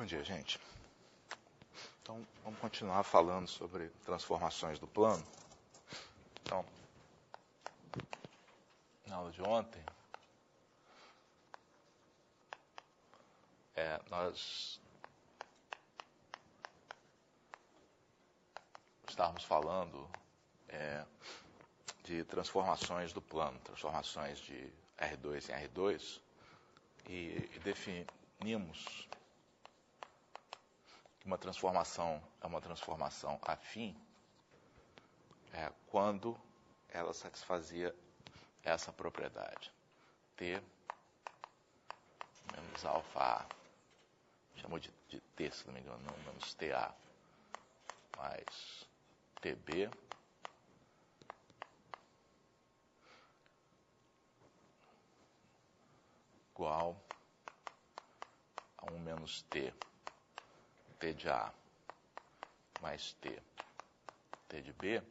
Bom dia, gente. Então, vamos continuar falando sobre transformações do plano. Então, na aula de ontem, nós estávamos falando de transformações do plano, transformações de R2 em R2, e definimos que uma transformação é uma transformação afim quando ela satisfazia essa propriedade. T menos alfa A. Chamou de T, se não me engano, não, menos TA. Mais TB igual a 1 menos T. T de A mais T de B,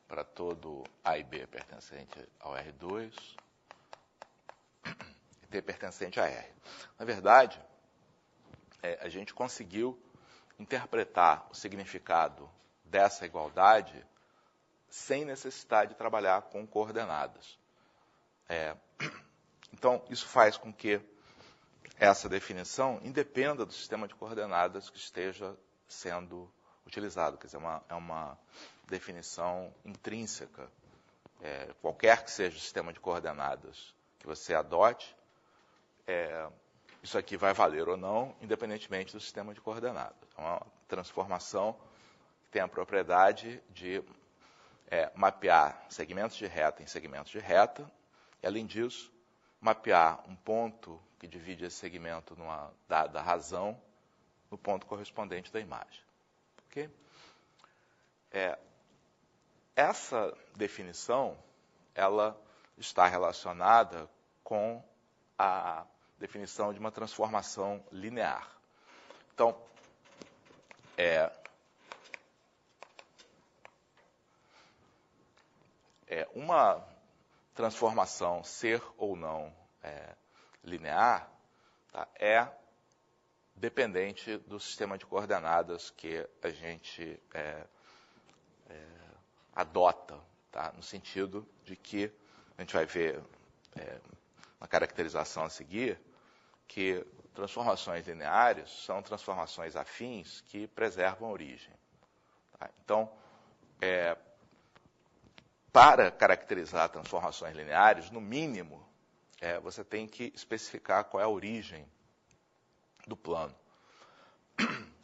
para todo A e B pertencente ao R2, e T pertencente a R. Na verdade, a gente conseguiu interpretar o significado dessa igualdade sem necessidade de trabalhar com coordenadas. Então, isso faz com que essa definição independa do sistema de coordenadas que esteja sendo utilizado. Quer dizer, é uma definição intrínseca. Qualquer que seja o sistema de coordenadas que você adote, isso aqui vai valer ou não, independentemente do sistema de coordenadas. É uma transformação que tem a propriedade de mapear segmentos de reta em segmentos de reta, e, além disso, mapear um ponto que divide esse segmento numa dada razão no ponto correspondente da imagem. Okay? Essa definição ela está relacionada com a definição de uma transformação linear. Então, uma transformação ser ou não linear é dependente do sistema de coordenadas que a gente adota, tá? No sentido de que a gente vai ver uma caracterização a seguir, que transformações lineares são transformações afins que preservam a origem. Tá? Então, para caracterizar transformações lineares, no mínimo, você tem que especificar qual é a origem do plano.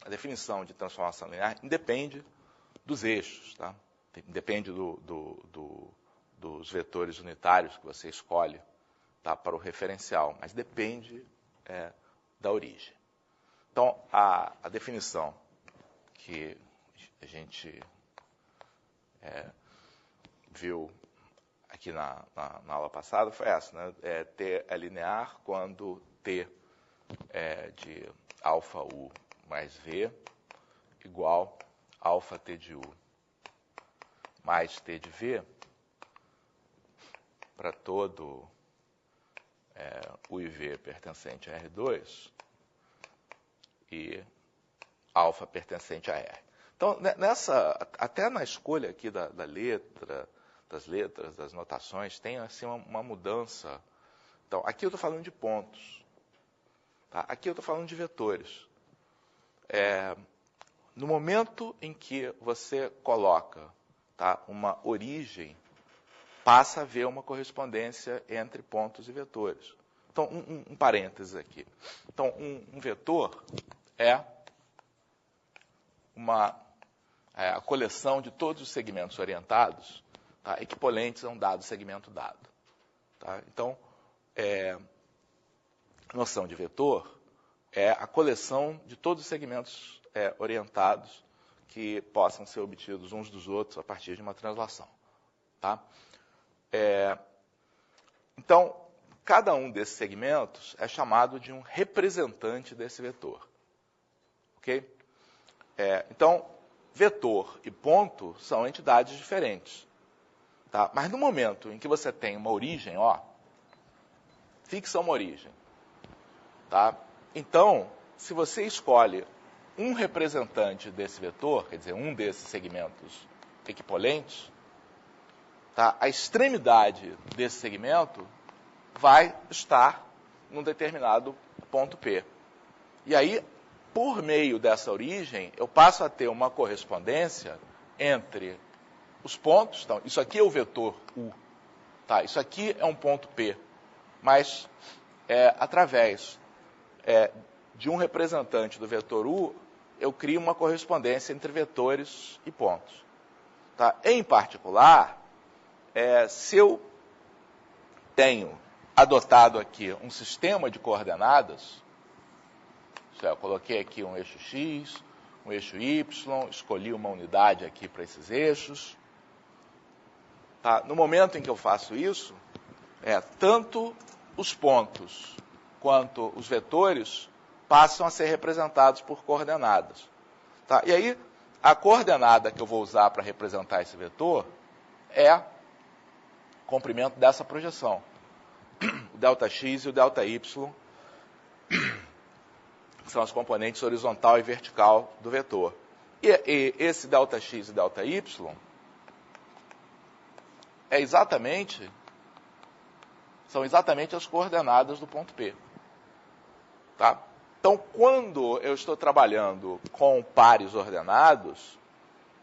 A definição de transformação linear independe dos eixos, tá? Depende dos vetores unitários que você escolhe, tá, para o referencial, mas depende da origem. Então, a definição que a gente viu aqui na aula passada foi essa, né? T é linear quando T é de alfa U mais V igual alfa T de U mais T de V para todo U e V pertencente a R2 e alfa pertencente a R. Então, até na escolha aqui das letras, das notações, tem assim, uma mudança. Então, aqui eu estou falando de pontos. Tá? Aqui eu estou falando de vetores. No momento em que você coloca, tá, uma origem, passa a haver uma correspondência entre pontos e vetores. Então, um parênteses aqui. Então, um vetor é a coleção de todos os segmentos orientados, tá, equivalentes a um dado segmento dado. Tá? Então, a noção de vetor é a coleção de todos os segmentos orientados que possam ser obtidos uns dos outros a partir de uma translação. Tá? Então, cada um desses segmentos é chamado de um representante desse vetor. Ok? Então, vetor e ponto são entidades diferentes. Tá? Mas no momento em que você tem uma origem, fixa uma origem, Tá? Então, se você escolhe um representante desse vetor, quer dizer, um desses segmentos equipolentes, tá? A extremidade desse segmento vai estar num determinado ponto P. E aí, por meio dessa origem, eu passo a ter uma correspondência entre os pontos. Então, isso aqui é o vetor U. Tá? Isso aqui é um ponto P. Mas, através de um representante do vetor U, eu crio uma correspondência entre vetores e pontos. Tá? Em particular, se eu tenho adotado aqui um sistema de coordenadas, eu coloquei aqui um eixo X, um eixo Y, escolhi uma unidade aqui para esses eixos. Tá? No momento em que eu faço isso, tanto os pontos quanto os vetores passam a ser representados por coordenadas. Tá? E aí, a coordenada que eu vou usar para representar esse vetor é o comprimento dessa projeção. O ΔX e o ΔY são os componentes horizontal e vertical do vetor. E esse ΔX e ΔY são exatamente as coordenadas do ponto P. Tá? Então, quando eu estou trabalhando com pares ordenados,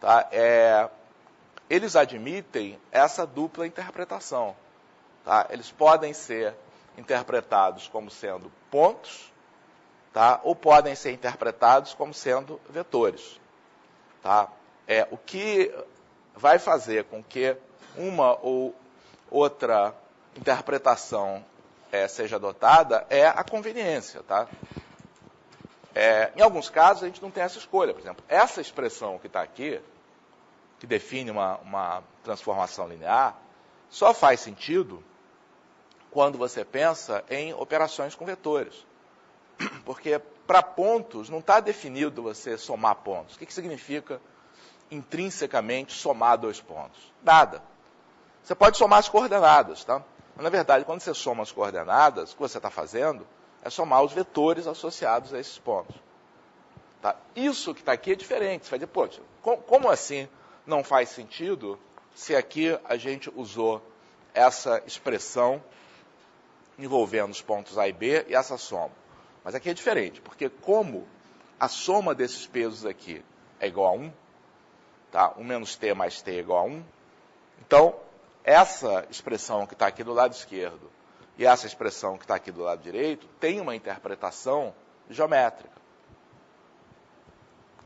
tá, eles admitem essa dupla interpretação. Tá? Eles podem ser interpretados como sendo pontos, tá? Ou podem ser interpretados como sendo vetores. Tá? O que vai fazer com que uma ou outra interpretação seja adotada é a conveniência. Tá? Em alguns casos, a gente não tem essa escolha. Por exemplo, essa expressão que está aqui, que define uma transformação linear, só faz sentido quando você pensa em operações com vetores. Porque para pontos não está definido você somar pontos. O que significa intrinsecamente somar dois pontos? Nada. Você pode somar as coordenadas, tá? Mas, na verdade, quando você soma as coordenadas, o que você está fazendo é somar os vetores associados a esses pontos. Tá? Isso que está aqui é diferente. Você vai dizer, poxa, como assim não faz sentido se aqui a gente usou essa expressão envolvendo os pontos A e B e essa soma? Mas aqui é diferente, porque como a soma desses pesos aqui é igual a 1, tá? 1 menos t mais t é igual a 1, então essa expressão que está aqui do lado esquerdo e essa expressão que está aqui do lado direito tem uma interpretação geométrica,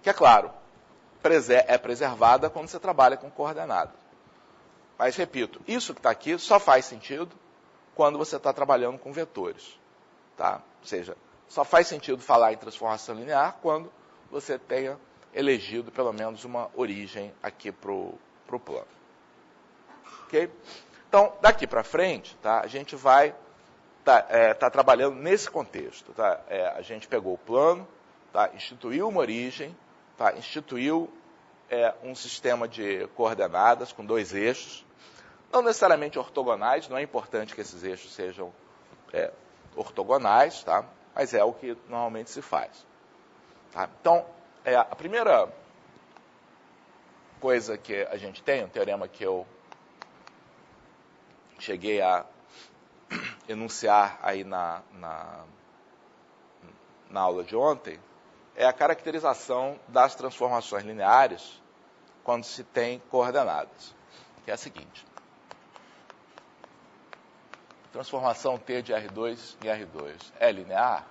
que, é claro, é preservada quando você trabalha com coordenadas. Mas, repito, isso que está aqui só faz sentido quando você está trabalhando com vetores. Tá? Ou seja, só faz sentido falar em transformação linear quando você tenha elegido pelo menos uma origem aqui para o plano. Okay? Então, daqui para frente, tá, a gente vai tá trabalhando nesse contexto. Tá? A gente pegou o plano, tá, instituiu uma origem, tá, instituiu um sistema de coordenadas com dois eixos, não necessariamente ortogonais, não é importante que esses eixos sejam ortogonais, tá? Mas é o que normalmente se faz. Tá? Então, a primeira coisa que a gente tem, um teorema que eu cheguei a enunciar aí na aula de ontem, é a caracterização das transformações lineares quando se tem coordenadas, que é a seguinte. Transformação T de R2 em R2 é linear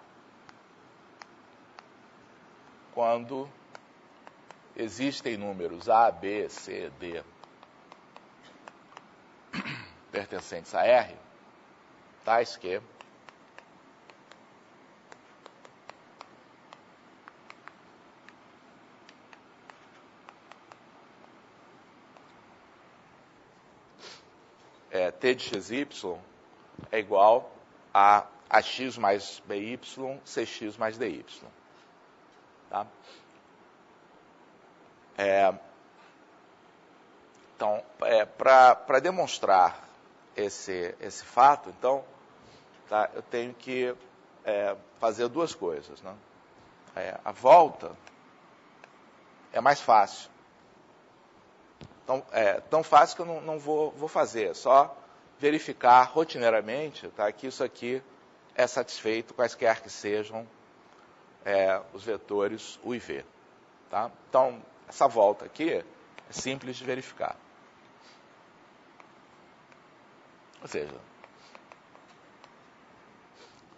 quando existem números A, B, C, D pertencentes a R, tais que T de xy é igual a AX mais BY, CX mais DY. Tá? Então, para demonstrar esse fato, então, tá, eu tenho que fazer duas coisas, né? A volta é mais fácil. Então, tão fácil que eu não vou fazer, é só verificar rotineiramente, tá, que isso aqui é satisfeito, quaisquer que sejam os vetores U e V. Tá? Então, essa volta aqui é simples de verificar. Ou seja,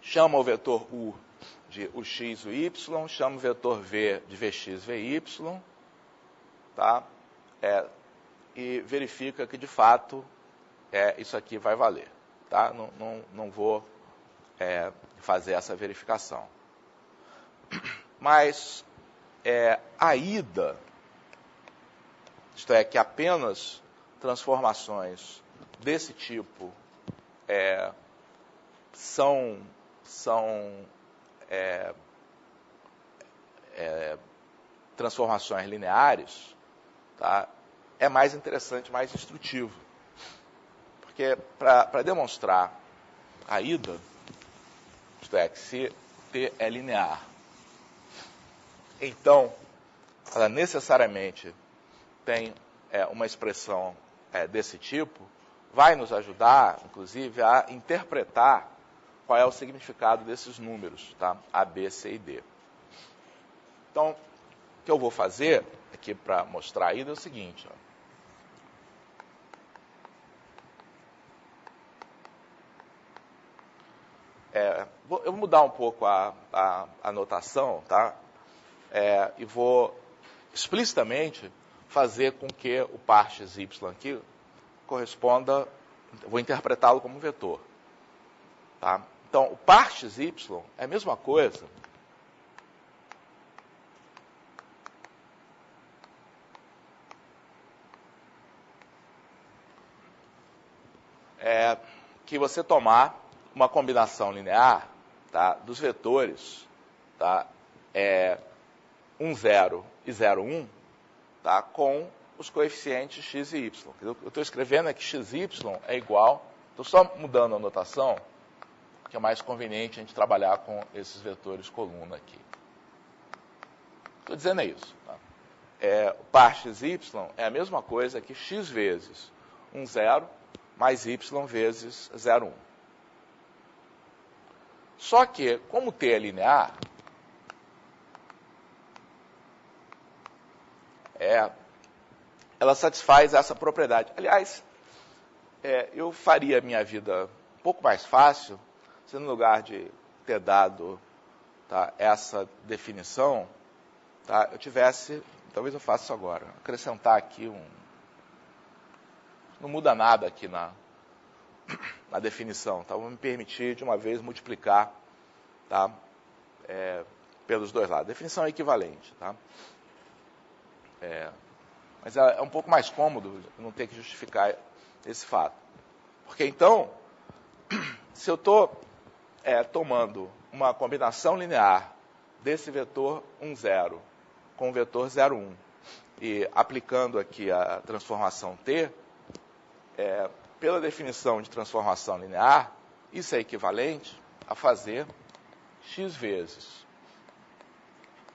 chama o vetor U de UX, UY, chama o vetor V de VX, VY, tá? E verifica que, de fato, isso aqui vai valer. Tá? Não vou fazer essa verificação. Mas a ida, isto é, que apenas transformações desse tipo são transformações lineares, tá? É mais interessante, mais instrutivo. Porque para demonstrar a ida, isto é, que se T é linear, então ela necessariamente tem uma expressão desse tipo, vai nos ajudar, inclusive, a interpretar qual é o significado desses números, tá? A, B, C e D. Então, o que eu vou fazer aqui para mostrar a ida é o seguinte, ó. Eu vou mudar um pouco a notação, tá? E vou explicitamente fazer com que o par xy aqui corresponda, eu vou interpretá-lo como um vetor. Tá? Então, o par xy é a mesma coisa que você tomar uma combinação linear, tá, dos vetores, tá, 1, 0 e 0, 1, tá, com os coeficientes x e y. Eu estou escrevendo que xy é igual, estou só mudando a notação, que é mais conveniente a gente trabalhar com esses vetores coluna aqui. Estou dizendo isso. Tá? O par xy é a mesma coisa que x vezes 1, 0, mais y vezes 0, 1. Só que, como T é linear, ela satisfaz essa propriedade. Aliás, eu faria a minha vida um pouco mais fácil se, no lugar de ter dado, tá, essa definição, tá, eu tivesse, talvez eu faça isso agora, acrescentar aqui não muda nada aqui na definição, tá? Vou me permitir, de uma vez, multiplicar, tá, pelos dois lados. Definição é equivalente. Tá? Mas é um pouco mais cômodo não ter que justificar esse fato. Porque, então, se eu estou tomando uma combinação linear desse vetor 1, 0 com o vetor 0, 1 e aplicando aqui a transformação T, pela definição de transformação linear, isso é equivalente a fazer x vezes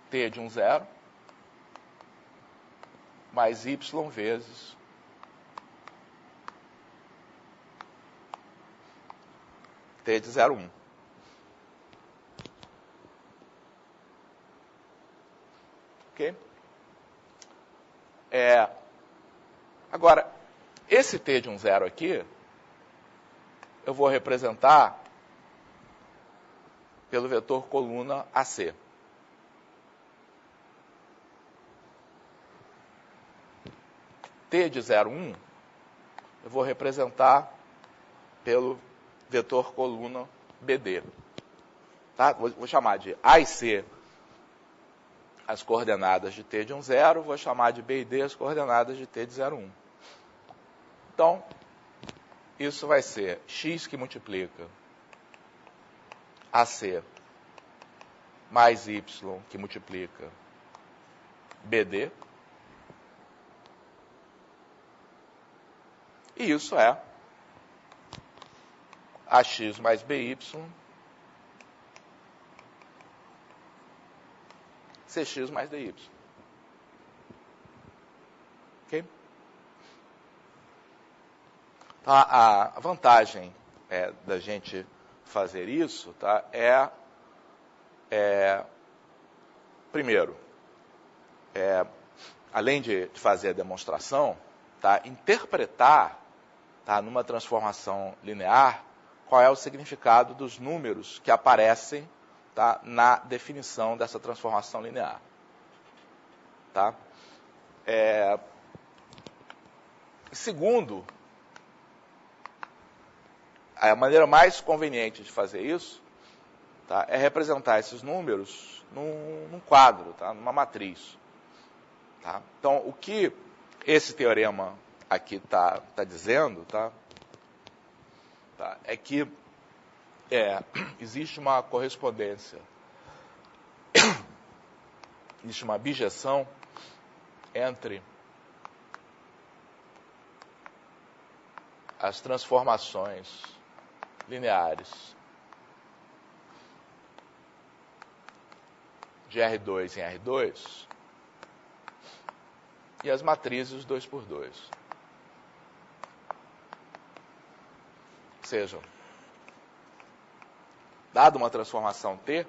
T de 1, 0 mais y vezes T de 0, 1. Ok? Agora, esse T de 1, 0 aqui, eu vou representar pelo vetor coluna AC. T de 0, 1, eu vou representar pelo vetor coluna BD. Tá? Vou chamar de A e C as coordenadas de T de 1, 0, vou chamar de B e D as coordenadas de T de 0, 1. Então, isso vai ser x que multiplica AC mais y que multiplica BD. E isso é AX mais BY Cx mais dy. Ok? Então, a vantagem da gente fazer isso, tá, primeiro, além de fazer a demonstração, tá, interpretar, tá, numa transformação linear qual é o significado dos números que aparecem, tá, na definição dessa transformação linear. Tá? Segundo, a maneira mais conveniente de fazer isso, tá, é representar esses números num quadro, tá, numa matriz. Tá? Então, o que esse teorema aqui está dizendo, tá, é que existe uma correspondência, existe uma bijeção entre as transformações lineares de R2 em R2 e as matrizes 2×2. Ou seja, dada uma transformação T,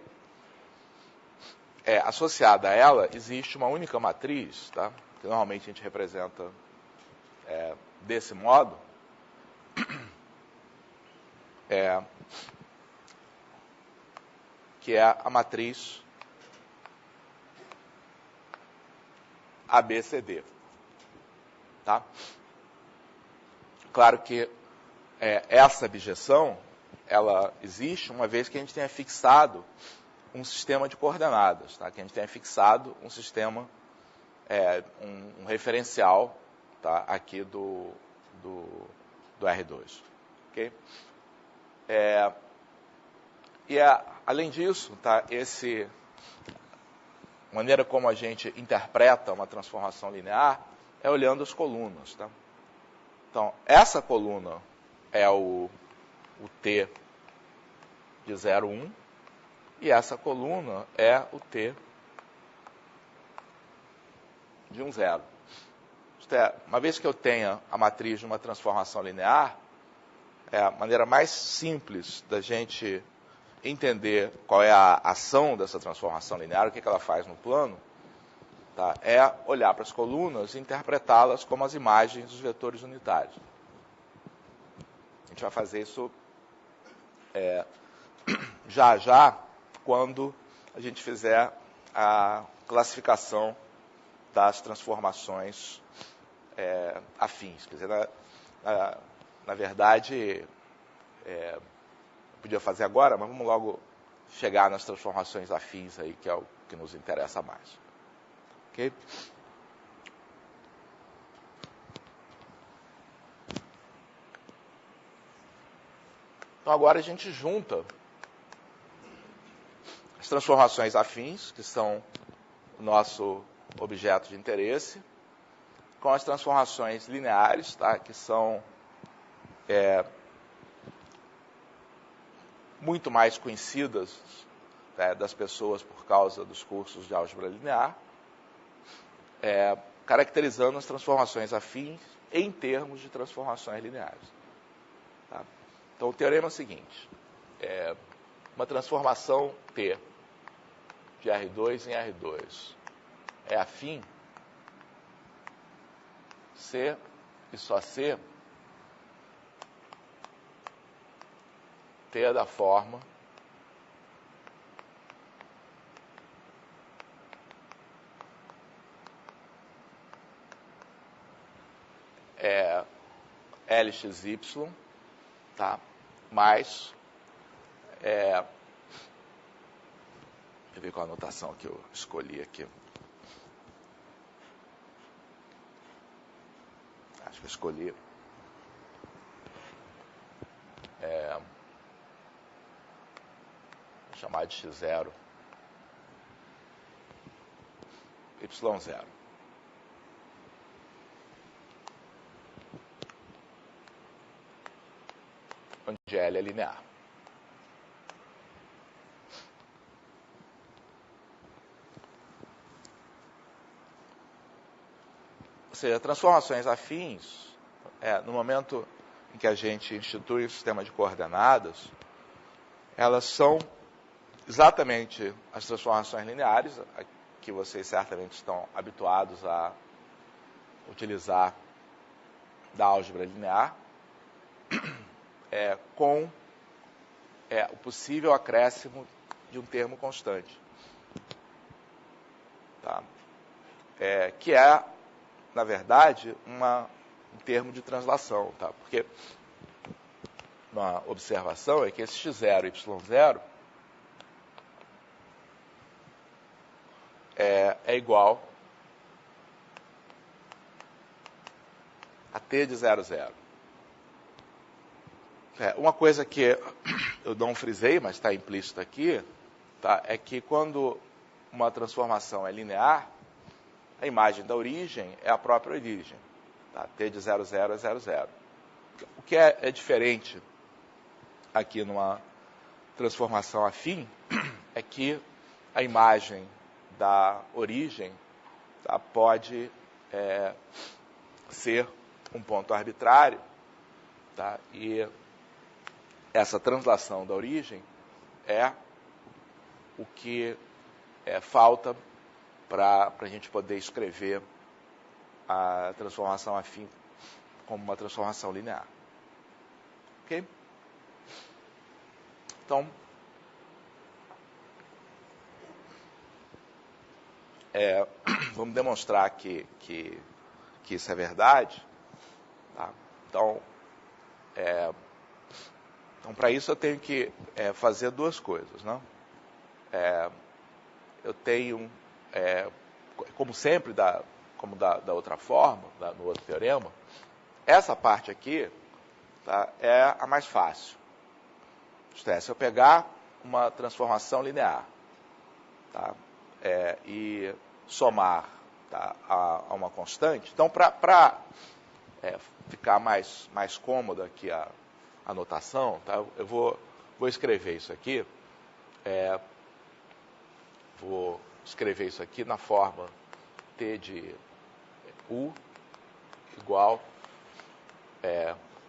associada a ela existe uma única matriz, tá, que normalmente a gente representa desse modo, que é a matriz ABCD. Tá? Claro que essa bijeção, ela existe uma vez que a gente tenha fixado um sistema de coordenadas, tá? Que a gente tenha fixado um sistema, um referencial, tá, aqui do R2. Okay? Além disso, tá, a maneira como a gente interpreta uma transformação linear é olhando as colunas. Tá? Então, essa coluna é o T de 0, 1, e essa coluna é o T de 1, 0. Isto é, uma vez que eu tenha a matriz de uma transformação linear, a maneira mais simples da gente entender qual é a ação dessa transformação linear, o que ela faz no plano, tá, é olhar para as colunas e interpretá-las como as imagens dos vetores unitários. A gente vai fazer isso já, quando a gente fizer a classificação das transformações afins. Quer dizer, na verdade, podia fazer agora, mas vamos logo chegar nas transformações afins aí, que é o que nos interessa mais. Ok? Então agora a gente junta as transformações afins, que são o nosso objeto de interesse, com as transformações lineares, tá, que são muito mais conhecidas, né, das pessoas por causa dos cursos de álgebra linear, caracterizando as transformações afins em termos de transformações lineares. Tá? Então, o teorema é o seguinte: uma transformação T de R2 em R2 é afim se e só se T é da forma LXY, tá, mais deixa eu ver qual a anotação que eu escolhi aqui. Acho que eu escolhi vou chamar de X0, Y0. Onde L é linear. seja, transformações afins, no momento em que a gente institui o sistema de coordenadas, elas são exatamente as transformações lineares, que vocês certamente estão habituados a utilizar da álgebra linear, com o possível acréscimo de um termo constante. Tá? Que é, na verdade, um termo de translação. Tá? Porque uma observação é que esse x0 e y0 é igual a t de 0, 0. Uma coisa que eu não frisei, mas está implícito aqui, tá, é que quando uma transformação é linear, a imagem da origem é a própria origem. Tá? T de 0, 0 é 0, 0. O que é diferente aqui numa transformação afim é que a imagem da origem, tá, pode ser um ponto arbitrário, tá, e essa translação da origem é o que falta para a gente poder escrever a transformação afim como uma transformação linear. Ok? Então, vamos demonstrar que isso é verdade. Tá? Então, para isso eu tenho que fazer duas coisas. Né? Eu tenho, como sempre, como da outra forma, no outro teorema, essa parte aqui, tá, é a mais fácil. Isto é, se eu pegar uma transformação linear, tá, e somar, tá, a uma constante, então, para ficar mais cômoda aqui a notação, tá, eu vou escrever isso aqui, vou escrever isso aqui na forma t de u igual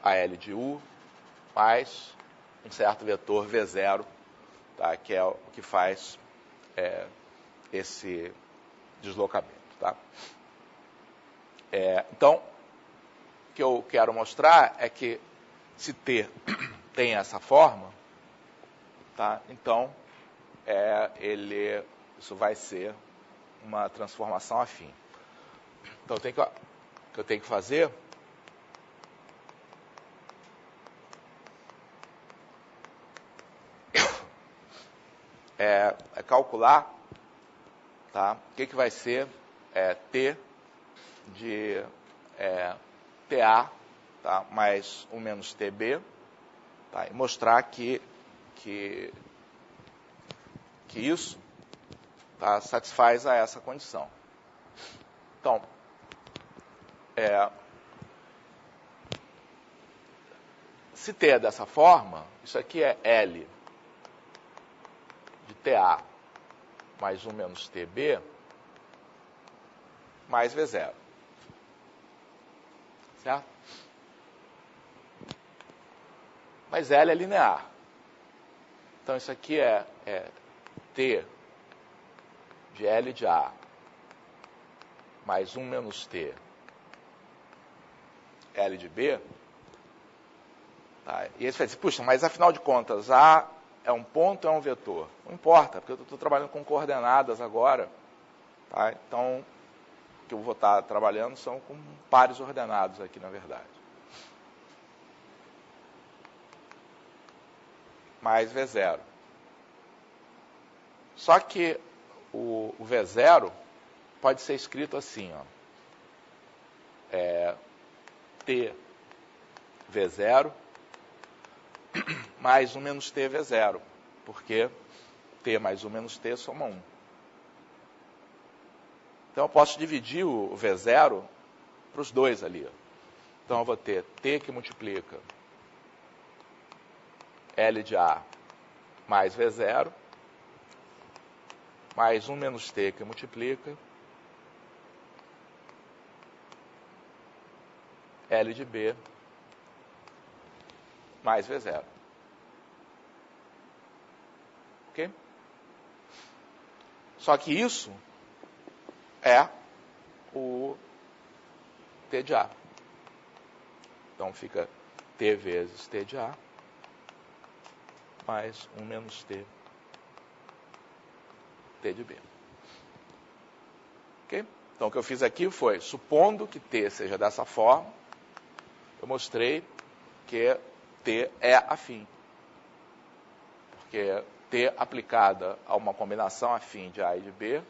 a L de u mais um certo vetor V0, tá, que é o que faz esse deslocamento. Tá? Então, o que eu quero mostrar é que se T tem essa forma, tá, então isso vai ser uma transformação afim. Então, o que eu tenho que fazer é calcular, tá, o que vai ser T de TA, tá, mais 1 menos TB, tá, e mostrar que isso, tá, satisfaz a essa condição. Então, se T é dessa forma, isso aqui é L de TA mais 1 menos TB mais V0. Certo? Mas L é linear. Então, isso aqui é T de L de A mais 1 menos T L de B. Tá? E aí você vai dizer, puxa, mas afinal de contas, A é um ponto ou é um vetor? Não importa, porque eu estou trabalhando com coordenadas agora. Tá? Então, o que eu vou estar trabalhando são com pares ordenados aqui, na verdade. Mais V0. Só que o V0 pode ser escrito assim, ó. T V0 mais 1 menos T V0, porque T mais 1 menos T soma 1. Então, eu posso dividir o V0 para os dois ali. Ó. Então, eu vou ter T que multiplica L de A mais V0, mais 1 menos T que multiplica L de B mais V0. Ok? Só que isso é o T de A. Então fica T vezes T de A mais 1 menos T de B. Ok? Então o que eu fiz aqui foi, supondo que T seja dessa forma, eu mostrei que T é afim. Porque T aplicada a uma combinação afim de A e de B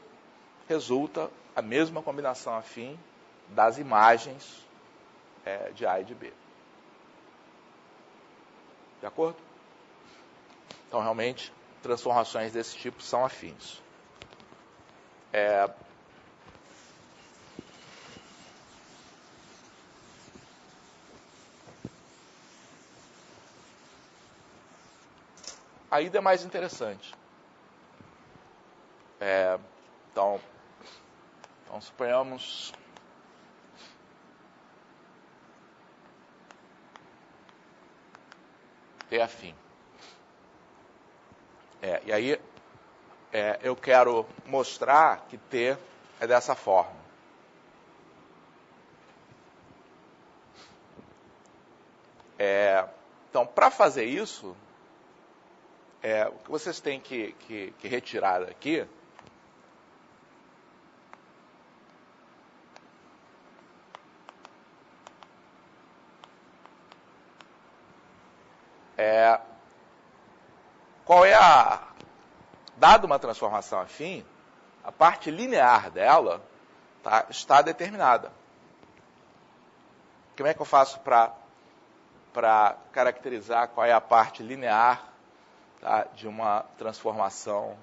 resulta a mesma combinação afim das imagens de A e de B. De acordo? Então, realmente, transformações desse tipo são afins. A ida é mais interessante. Então, suponhamos T afim. E aí, eu quero mostrar que T é dessa forma. Então, para fazer isso, o que vocês têm que retirar daqui qual é dada uma transformação afim, a parte linear dela está determinada. Como é que eu faço para caracterizar qual é a parte linear de uma transformação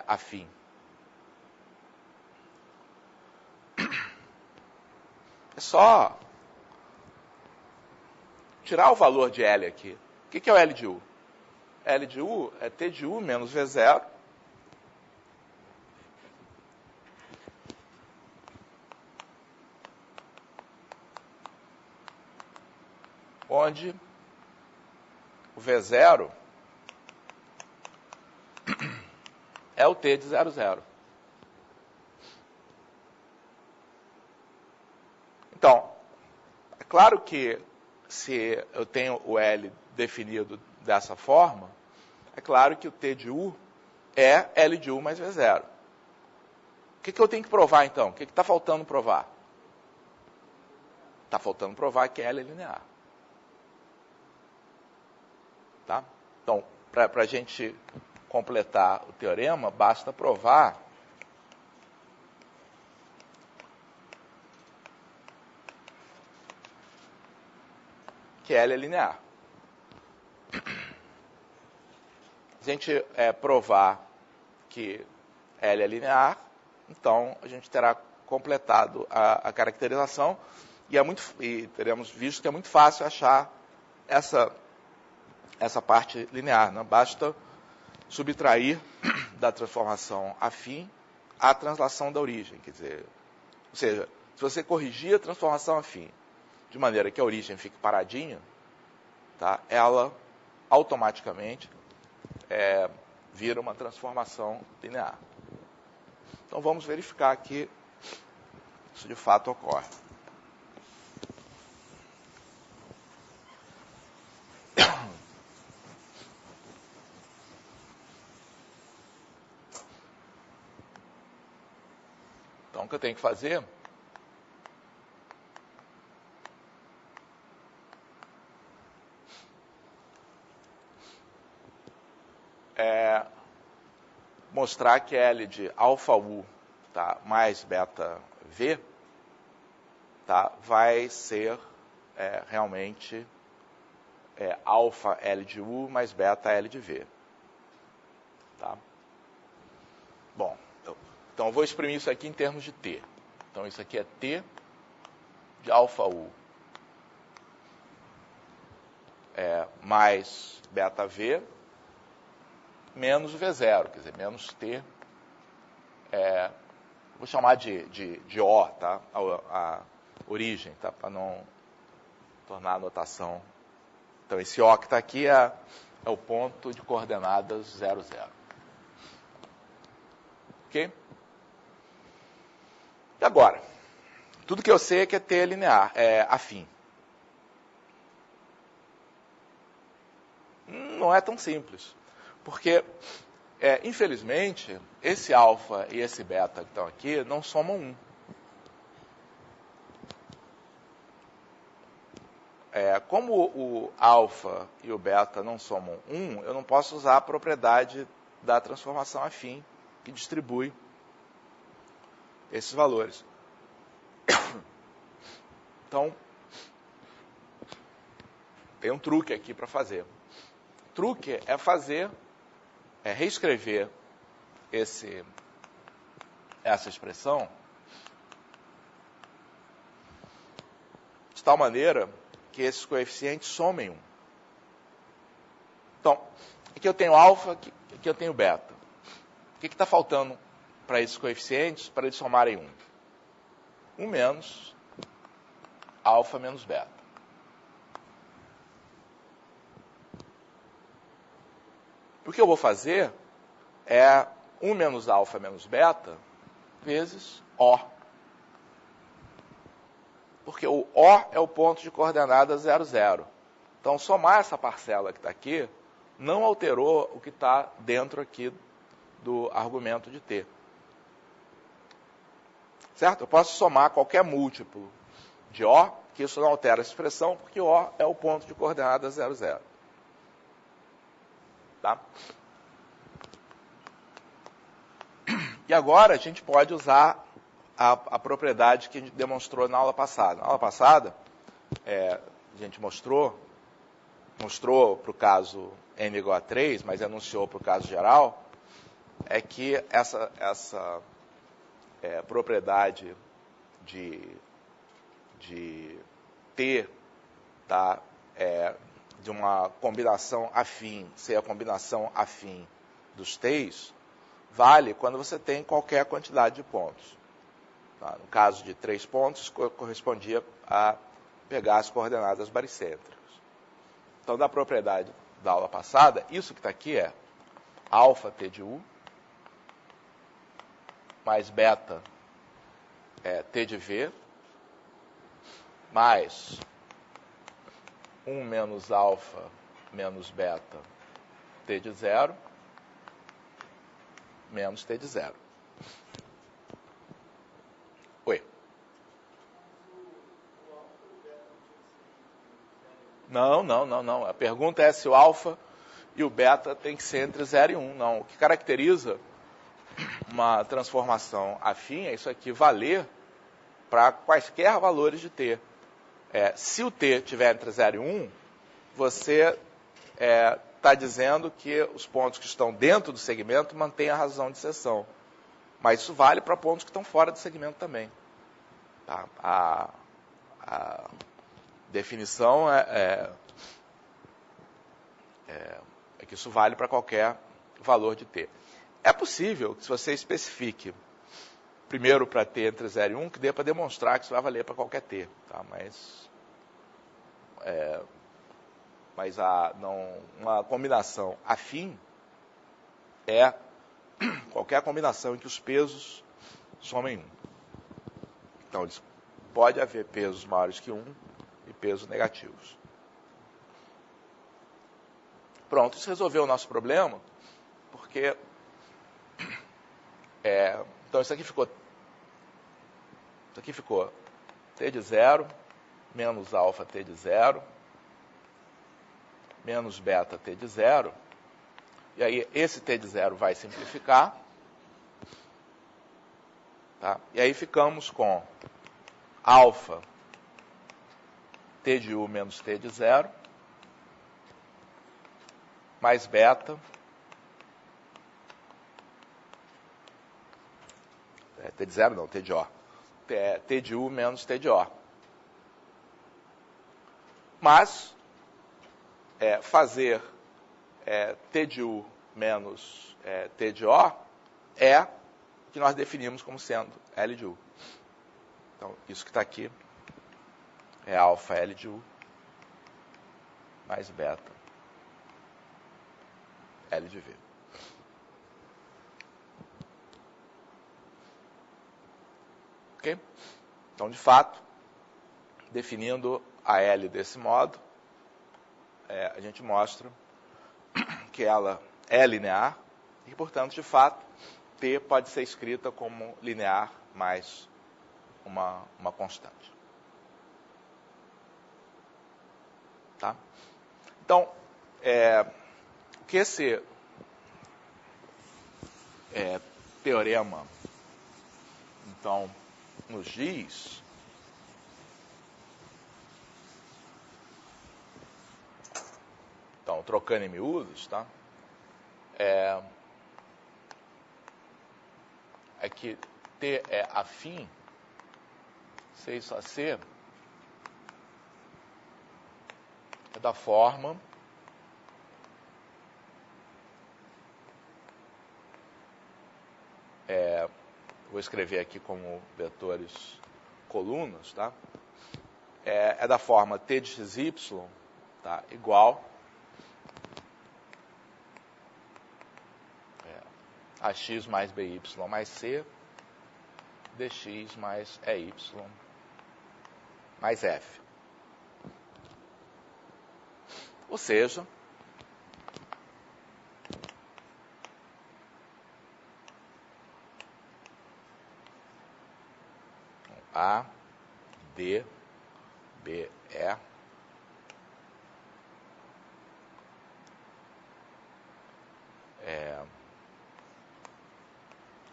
afim? É só tirar o valor de L aqui. O que é o L de U? L de U é T de U menos V0 onde o V0 é o T de 00. Então, é claro que se eu tenho o L definido dessa forma, é claro que o T de U é L de U mais V0. O que eu tenho que provar, então? O que está faltando provar? Está faltando provar que L é linear. Tá? Então, para a gente completar o teorema, basta provar que L é linear. Se a gente provar que L é linear, então a gente terá completado a caracterização e teremos visto que é muito fácil achar essa parte linear. Né? Basta subtrair da transformação afim a translação da origem. Quer dizer, ou seja, se você corrigir a transformação afim de maneira que a origem fique paradinha, ela automaticamente vira uma transformação linear. Então vamos verificar que isso de fato ocorre. Então o que eu tenho que fazer é mostrar que L de alfa U mais beta V vai ser realmente alfa L de U mais beta L de V. Tá? Bom, então eu vou exprimir isso aqui em termos de T. Então isso aqui é T de alfa U mais beta V menos V0, quer dizer, menos T, vou chamar de O, tá? A origem, tá? Para não tornar a notação. Então, esse O que está aqui é o ponto de coordenadas 0, 0. Ok? E agora? Tudo que eu sei é que é T linear, é afim. Não é tão simples, porque, infelizmente, esse alfa e esse beta que estão aqui não somam 1. Como o alfa e o beta não somam 1, eu não posso usar a propriedade da transformação afim, que distribui esses valores. Então, tem um truque aqui para fazer. O truque é reescrever essa expressão de tal maneira que esses coeficientes somem 1. Então, aqui eu tenho alfa, aqui eu tenho beta. O que está faltando para esses coeficientes para eles somarem 1? 1 menos alfa menos beta. O que eu vou fazer é 1 menos alfa menos beta vezes O. Porque o O é o ponto de coordenada 0, 0. Então, somar essa parcela que está aqui não alterou o que está dentro aqui do argumento de T. Certo? Eu posso somar qualquer múltiplo de O, que isso não altera a expressão, porque O é o ponto de coordenada 0, 0. Tá? E agora a gente pode usar a propriedade que a gente demonstrou na aula passada. Na aula passada, a gente mostrou para o caso n igual a 3, mas enunciou para o caso geral, é que essa propriedade de T, tá, de uma combinação afim, ser a combinação afim dos T's, vale quando você tem qualquer quantidade de pontos. Tá? No caso de 3 pontos, correspondia a pegar as coordenadas baricêntricas. Então, da propriedade da aula passada, isso que está aqui é alfa T de U, mais beta T de V, mais 1 menos alfa menos beta T de 0, menos T de 0. Oi. Não. A pergunta é se o alfa e o beta tem que ser entre 0 e 1. Não. O que caracteriza uma transformação afim é isso aqui valer para quaisquer valores de T. Se o T estiver entre 0 e 1, você está dizendo que os pontos que estão dentro do segmento mantêm a razão de seção. Mas isso vale para pontos que estão fora do segmento também. Tá? A definição é que isso vale para qualquer valor de T. É possível que, se você especifique primeiro para T entre 0 e 1, que dê para demonstrar que isso vai valer para qualquer T. Tá? Mas uma combinação afim é qualquer combinação em que os pesos somem 1. Então, pode haver pesos maiores que 1 e pesos negativos. Pronto, isso resolveu o nosso problema, porque então isso aqui ficou T de 0 menos alfa T de 0 menos beta T de 0. E aí esse T de 0 vai simplificar. Tá? E aí ficamos com alfa T de U menos T de 0 mais beta T de 0 não, T de O. T de U menos T de O. Mas fazer T de U menos T de O é que nós definimos como sendo L de U. Então, isso que está aqui é alfa L de U mais beta L de V. Ok? Então, de fato, definindo a L desse modo, a gente mostra que ela é linear e, portanto, de fato, T pode ser escrita como linear mais uma constante. Tá? Então, o que esse teorema, então, nos diz, então, trocando em miúdos, tá? É que T é afim, C só C, é da forma vou escrever aqui como vetores colunas, tá? É da forma T de xy, tá? Igual a x mais by mais c, dx mais ey mais f. Ou seja, A, D, B, E,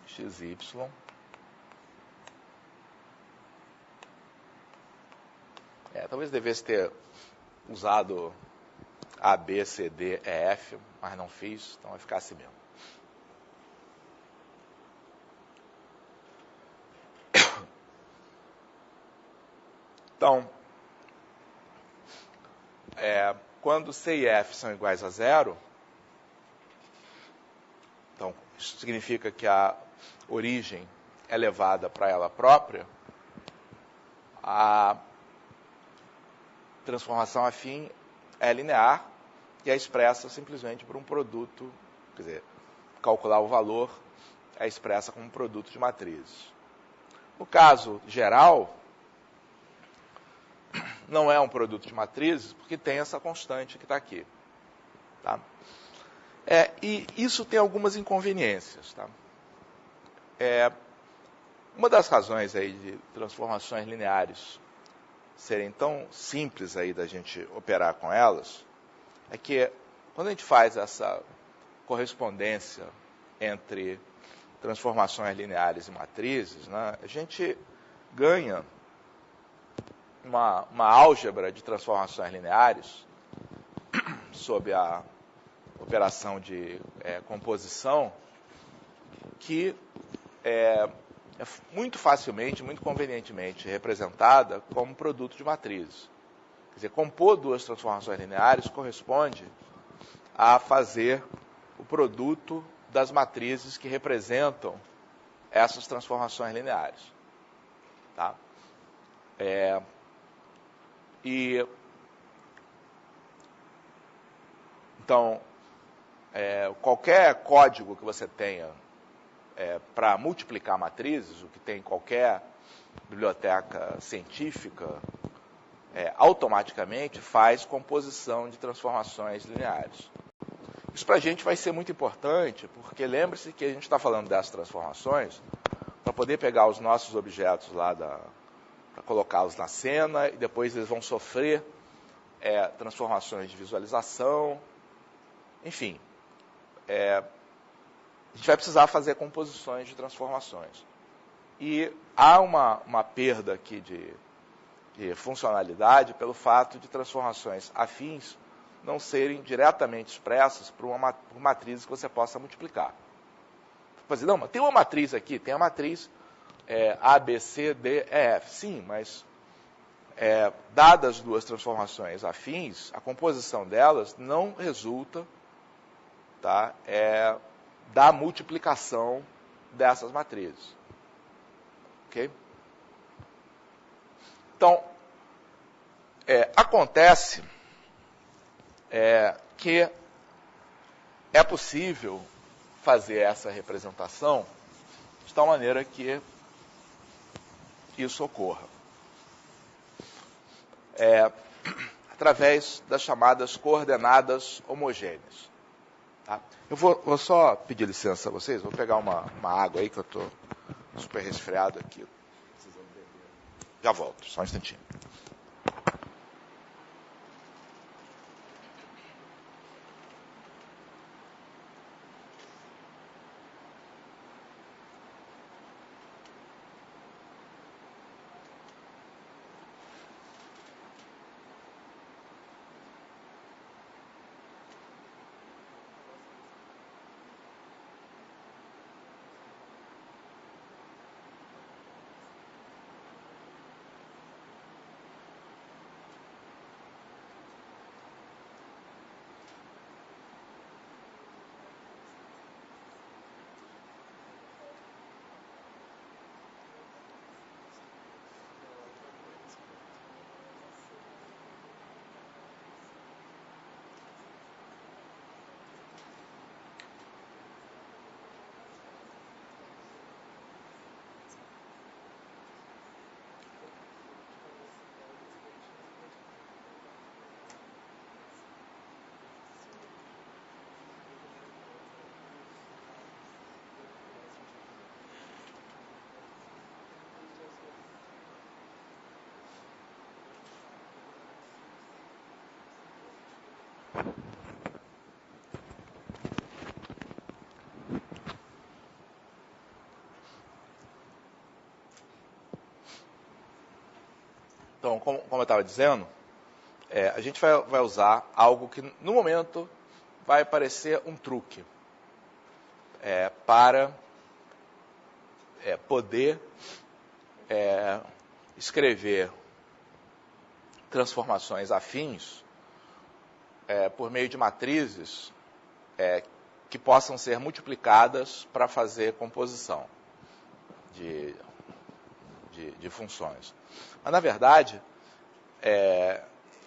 XY, talvez devesse ter usado A, B, C, D, E, F, mas não fiz, então vai ficar assim mesmo. Então, quando C e F são iguais a zero, então isso significa que a origem é levada para ela própria, a transformação afim é linear e é expressa simplesmente por um produto, quer dizer, calcular o valor é expressa como um produto de matrizes. No caso geral, não é um produto de matrizes, porque tem essa constante que está aqui. Tá? E isso tem algumas inconveniências. Tá? Uma das razões aí de transformações lineares serem tão simples aí da gente operar com elas é que quando a gente faz essa correspondência entre transformações lineares e matrizes, né, a gente ganha uma álgebra de transformações lineares sob a operação de composição que é muito facilmente, muito convenientemente representada como produto de matrizes. Quer dizer, compor duas transformações lineares corresponde a fazer o produto das matrizes que representam essas transformações lineares. Tá? Então, qualquer código que você tenha para multiplicar matrizes, o que tem em qualquer biblioteca científica, automaticamente faz composição de transformações lineares. Isso para a gente vai ser muito importante, porque lembre-se que a gente está falando dessas transformações para poder pegar os nossos objetos lá, para colocá-los na cena, e depois eles vão sofrer transformações de visualização, enfim. A gente vai precisar fazer composições de transformações. E há uma perda aqui de funcionalidade pelo fato de transformações afins não serem diretamente expressas por matrizes que você possa multiplicar. Mas, não, mas tem uma matriz aqui, tem a matriz A, B, C, D, E, F. Sim, mas dadas as duas transformações afins, a composição delas não resulta, tá, da multiplicação dessas matrizes. Ok? Então, acontece que é possível fazer essa representação de tal maneira que isso ocorra. Através das chamadas coordenadas homogêneas. Tá? Eu vou só pedir licença a vocês, vou pegar uma água aí, que eu estou super resfriado aqui. Já volto, só um instantinho. Então, como eu estava dizendo, a gente vai usar algo que, no momento, vai parecer um truque para poder escrever transformações afins por meio de matrizes que possam ser multiplicadas para fazer composição de funções. Mas, na verdade,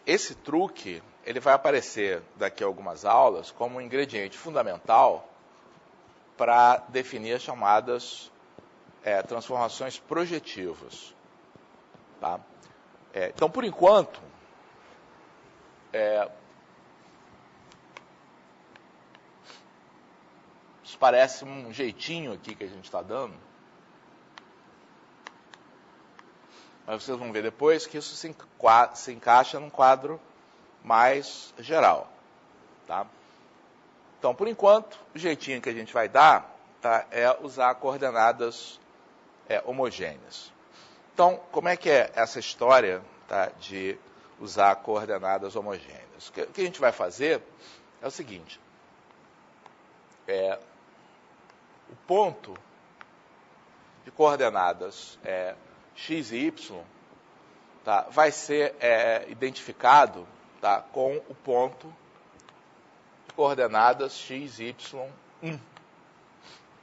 esse truque ele vai aparecer daqui a algumas aulas como um ingrediente fundamental para definir as chamadas transformações projetivas. Tá? Então, por enquanto, isso parece um jeitinho aqui que a gente está dando. Mas vocês vão ver depois que isso se encaixa num quadro mais geral. Tá? Então, por enquanto, o jeitinho que a gente vai dar é usar coordenadas homogêneas. Então, como é que é essa história de usar coordenadas homogêneas? O que a gente vai fazer é o seguinte. O ponto de coordenadas x e y vai ser identificado com o ponto de coordenadas x, y, 1.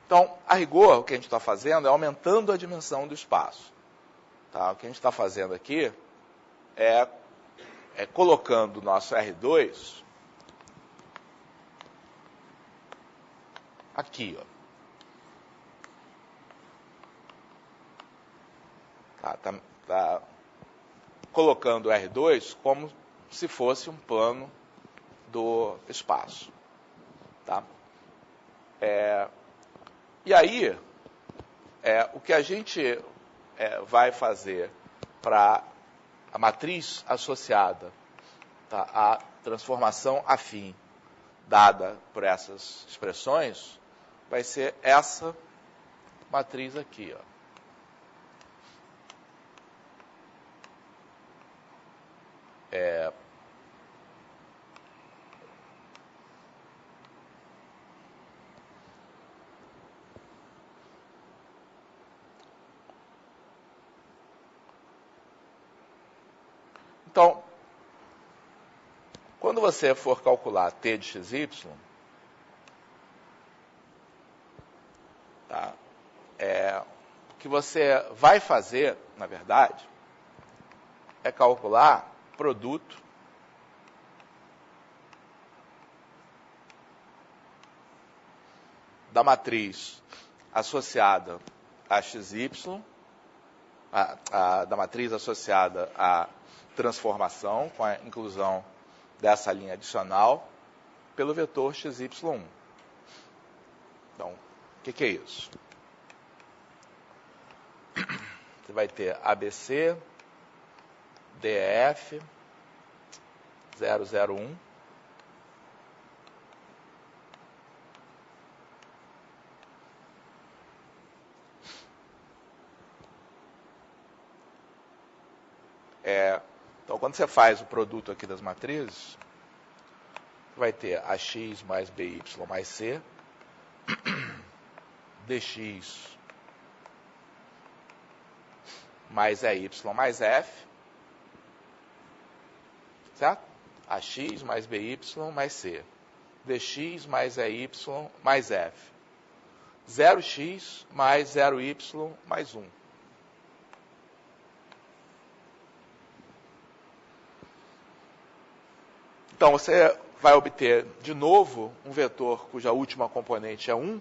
Então, a rigor, o que a gente está fazendo é aumentando a dimensão do espaço. Tá? O que a gente está fazendo aqui é colocando o nosso R2 aqui, ó. Tá colocando o R2 como se fosse um plano do espaço. Tá? E aí, o que a gente vai fazer para a matriz associada à transformação afim dada por essas expressões vai ser essa matriz aqui, ó. Então, quando você for calcular t de xy, o que você vai fazer, na verdade, é calcular produto da matriz associada a XY, da matriz associada à transformação, com a inclusão dessa linha adicional, pelo vetor XY1. Então, o que é isso? Você vai ter ABC, DEF, 001, então, quando você faz o produto aqui das matrizes, vai ter AX mais BY mais C, DX mais EY mais F, certo? AX mais BY mais C, DX mais EY mais F, 0x mais 0y mais 1. Então, você vai obter, de novo, um vetor cuja última componente é 1.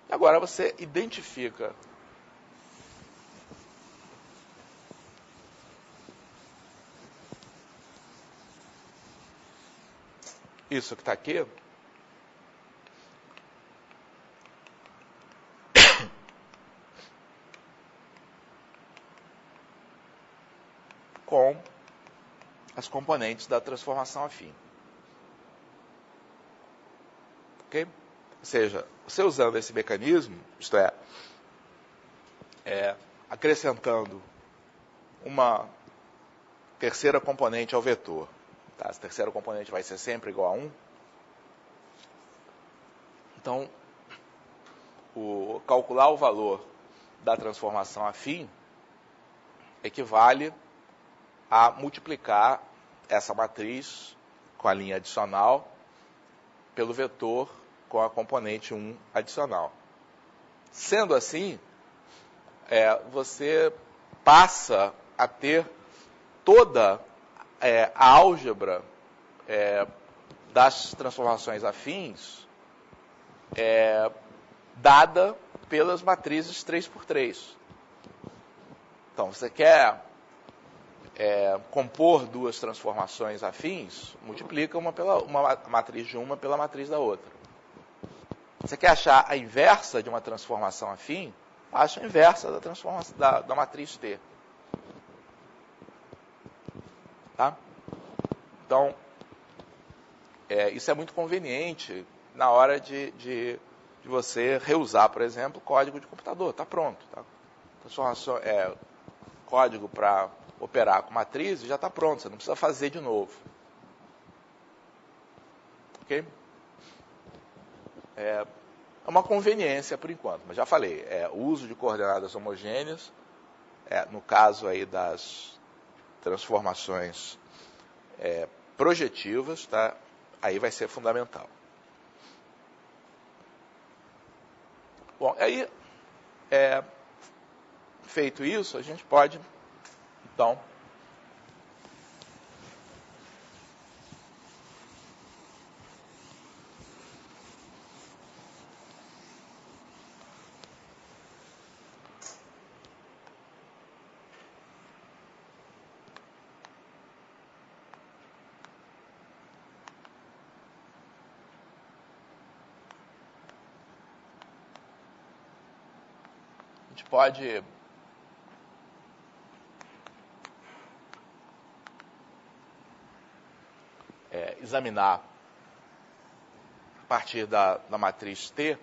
E agora você identifica isso que está aqui com as componentes da transformação afim. Ok? Ou seja, você usando esse mecanismo, isto é, acrescentando uma terceira componente ao vetor. Tá? Essa terceira componente vai ser sempre igual a 1. Então, calcular o valor da transformação afim equivale a multiplicar essa matriz com a linha adicional pelo vetor com a componente 1 adicional. Sendo assim, você passa a ter toda a álgebra das transformações afins dada pelas matrizes 3×3. Então, você quer compor duas transformações afins, multiplica uma matriz de uma pela matriz da outra. Você quer achar a inversa de uma transformação afim, acha a inversa da matriz T. Tá? Então, isso é muito conveniente na hora de você reusar, por exemplo, código de computador. Está pronto. Tá? Transformação, código para operar com matrizes já está pronto, você não precisa fazer de novo. Ok? É uma conveniência por enquanto, mas já falei, o uso de coordenadas homogêneas, no caso aí das transformações projetivas, tá? Aí vai ser fundamental. Bom, aí, feito isso, a gente pode, então, pode examinar a partir da matriz T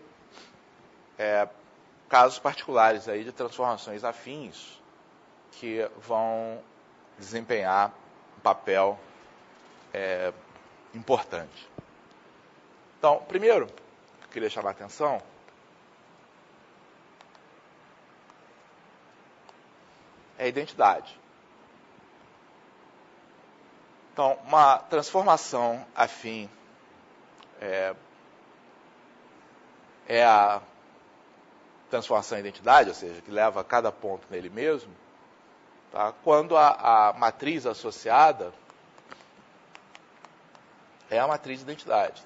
casos particulares aí de transformações afins que vão desempenhar um papel importante. Então, primeiro, eu queria chamar a atenção é a identidade. Então, uma transformação afim é a transformação em identidade, ou seja, que leva cada ponto nele mesmo, tá? Quando a matriz associada é a matriz de identidade.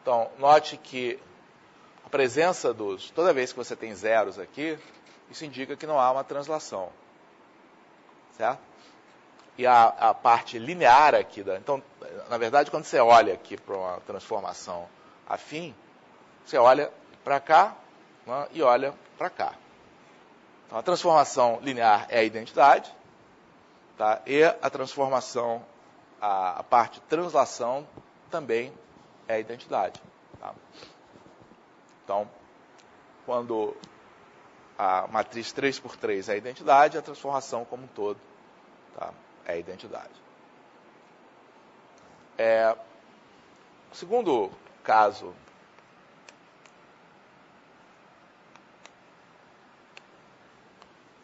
Então, note que a presença dos... Toda vez que você tem zeros aqui, isso indica que não há uma translação. Certo? E a parte linear aqui... Então, na verdade, quando você olha aqui para uma transformação afim, você olha para cá, né, e olha para cá. Então, a transformação linear é a identidade, tá? E a transformação, a parte translação, também é a identidade. Tá? Então, quando a matriz 3×3 é a identidade, a transformação como um todo, tá, é a identidade. O segundo caso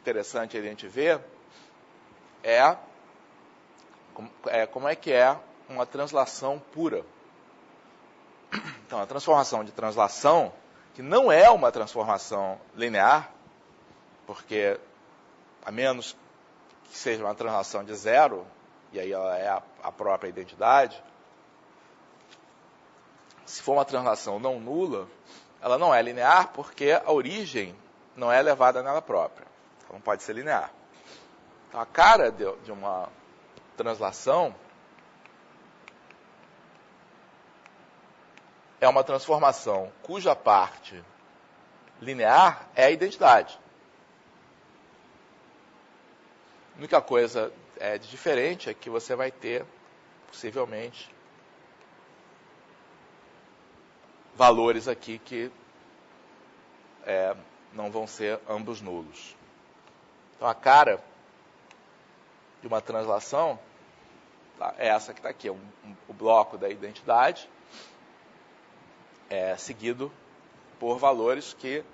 interessante a gente ver como é que é uma translação pura. Então, a transformação de translação, que não é uma transformação linear, porque a menos que seja uma translação de zero, e aí ela é a própria identidade, se for uma translação não nula, ela não é linear porque a origem não é elevada nela própria. Então, não pode ser linear. Então, a cara de uma translação é uma transformação cuja parte linear é a identidade. A única coisa de diferente é que você vai ter, possivelmente, valores aqui que não vão ser ambos nulos. Então, a cara de uma translação é essa que está aqui, o bloco da identidade, seguido por valores que,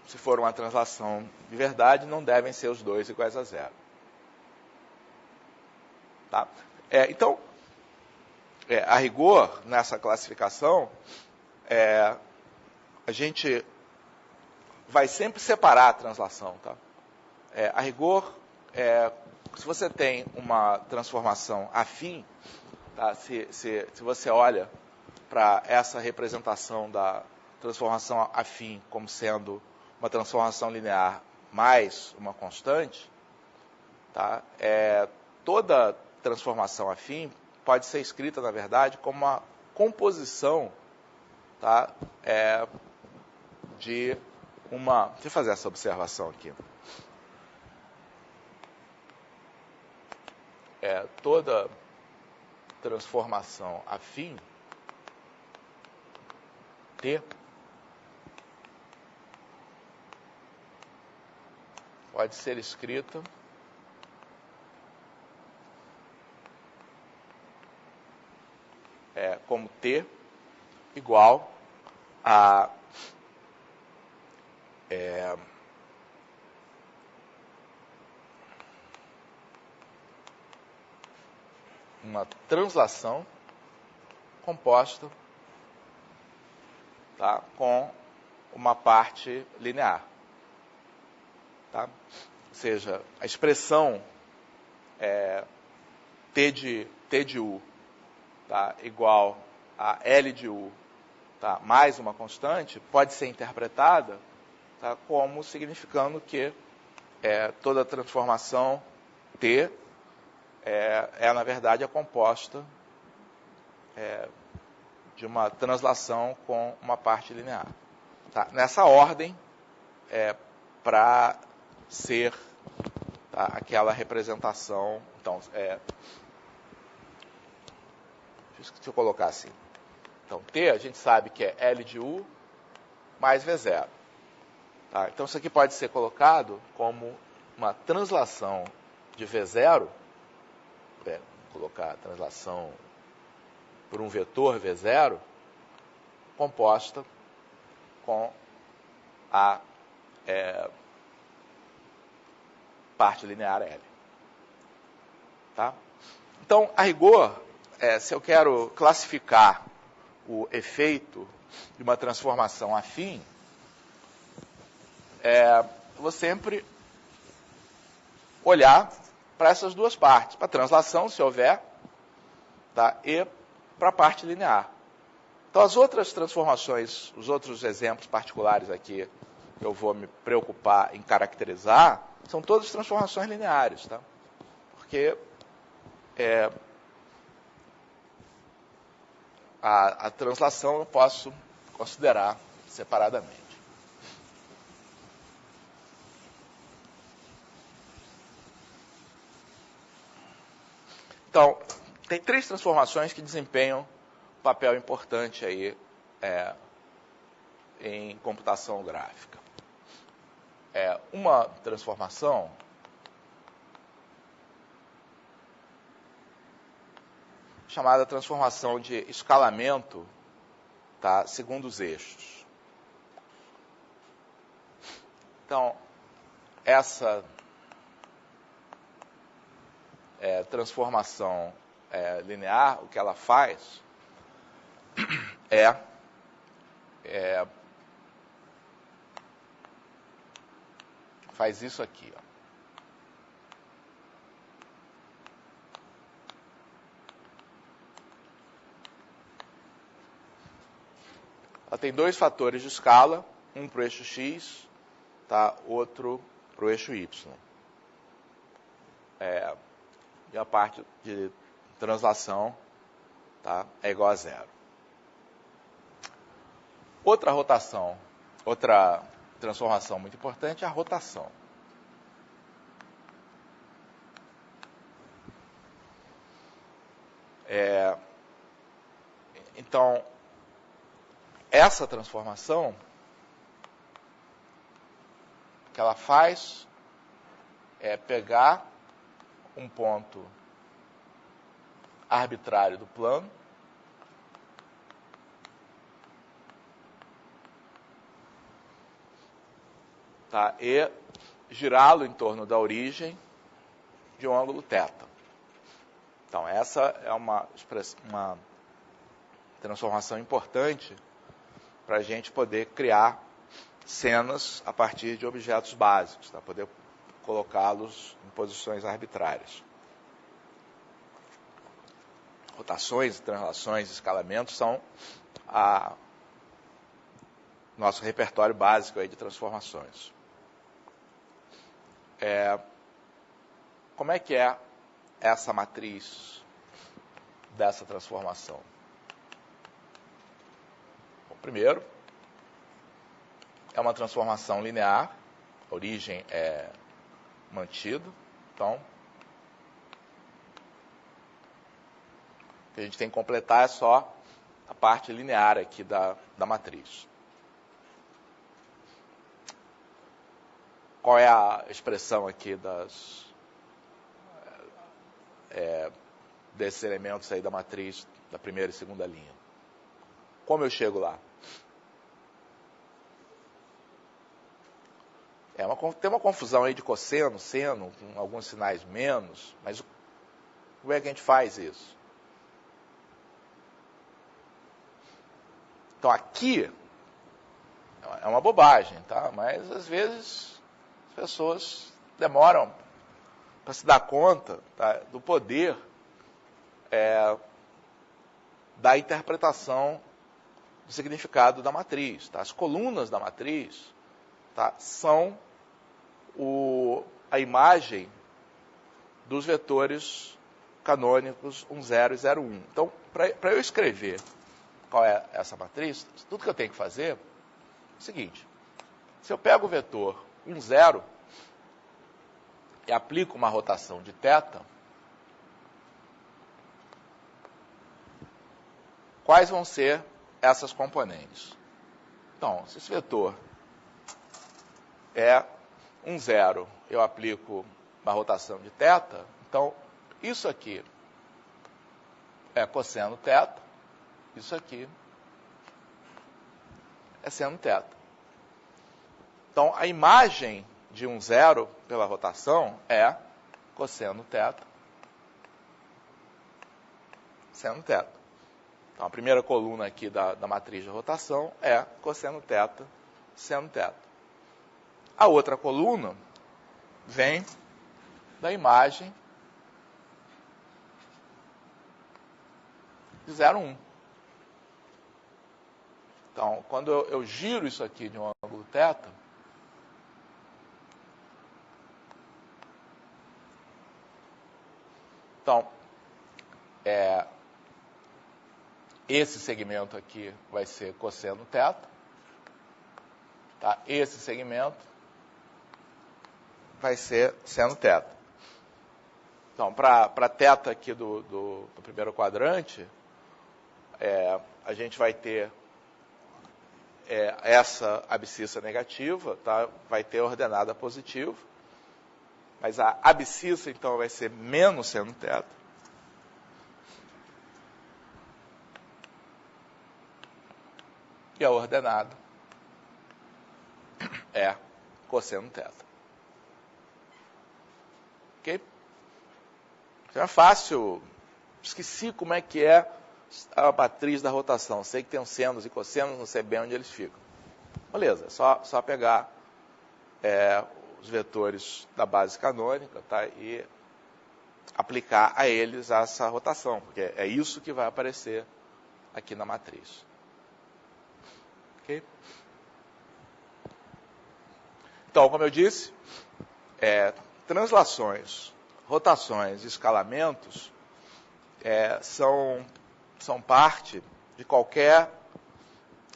se for uma translação de verdade, não devem ser os dois iguais a zero. Tá? Então, a rigor, nessa classificação, a gente vai sempre separar a translação. Tá? A rigor, se você tem uma transformação afim, tá? Se você olha para essa representação da transformação afim como sendo uma transformação linear mais uma constante, tá? Toda transformação afim pode ser escrita, na verdade, como uma composição, tá? De uma... Deixa eu fazer essa observação aqui. Toda transformação afim T pode ser escrita como T igual a uma translação composta, tá, com uma parte linear. Tá? Ou seja, a expressão T de U, tá, igual a L de U, tá, mais uma constante, pode ser interpretada, tá, como significando que toda transformação T na verdade, composta de uma translação com uma parte linear. Tá? Nessa ordem, para ser, tá, aquela representação... Então, deixa eu colocar assim. Então, T, a gente sabe que é L de U mais V0. Tá? Então, isso aqui pode ser colocado como uma translação de V0, vou colocar a translação por um vetor V0, composta com a parte linear L. Tá? Então, a rigor, se eu quero classificar o efeito de uma transformação afim, eu vou sempre olhar para essas duas partes, para a translação, se houver, tá? E para a parte linear. Então, as outras transformações, os outros exemplos particulares aqui que eu vou me preocupar em caracterizar, são todas transformações lineares, tá? Porque a translação eu posso considerar separadamente. Então, tem três transformações que desempenham um papel importante aí em computação gráfica. Uma transformação chamada transformação de escalamento, tá, segundo os eixos. Então, essa transformação linear, o que ela faz faz isso aqui, ó. Ela tem dois fatores de escala, um para o eixo x, tá, outro para o eixo y. E a parte de translação, tá, é igual a zero. Outra transformação muito importante é a rotação. Então, essa transformação, o que ela faz é pegar um ponto arbitrário do plano tá, e girá-lo em torno da origem de um ângulo θ. Então, essa é uma transformação importante para a gente poder criar cenas a partir de objetos básicos, tá? Poder colocá-los em posições arbitrárias. Rotações, translações, escalamentos são nosso repertório básico aí de transformações. Como é que é essa matriz dessa transformação? Bom, primeiro, é uma transformação linear, a origem é mantida, então o que a gente tem que completar é só a parte linear aqui da matriz. Qual é a expressão aqui desses elementos aí da matriz da primeira e segunda linha? Como eu chego lá? Tem uma confusão aí de cosseno, seno, com alguns sinais menos, mas como é que a gente faz isso? Então aqui é uma bobagem, tá? Mas às vezes as pessoas demoram para se dar conta, tá, do poder da interpretação do significado da matriz. Tá? As colunas da matriz, tá, são a imagem dos vetores canônicos 1, 0 e 0, 1. Então, para eu escrever qual é essa matriz, tudo que eu tenho que fazer é o seguinte. Se eu pego o vetor 1, 0 e aplico uma rotação de θ, quais vão ser essas componentes? Então, se esse vetor é 1, 0, eu aplico uma rotação de θ, então isso aqui é cosseno θ, isso aqui é seno θ. Então, a imagem de 1, 0 pela rotação é cosseno θ, seno θ. Então, a primeira coluna aqui da matriz de rotação é cosseno θ, seno θ. A outra coluna vem da imagem de 0, 1. Então, quando eu giro isso aqui de um ângulo θ, então, esse segmento aqui vai ser cosseno θ, tá? Esse segmento vai ser seno θ. Então, para θ aqui do primeiro quadrante, a gente vai ter essa abscissa negativa, tá? Vai ter ordenada positiva, mas a abscissa, então, vai ser menos seno θ. E a ordenada é cosseno θ. Ok? Então é fácil. Esqueci como é que é a matriz da rotação. Sei que tem os senos e cossenos, não sei bem onde eles ficam. Beleza, é só pegar os vetores da base canônica, tá? E aplicar a eles essa rotação, porque é isso que vai aparecer aqui na matriz. Ok? Então, como eu disse, translações, rotações e escalamentos são parte de qualquer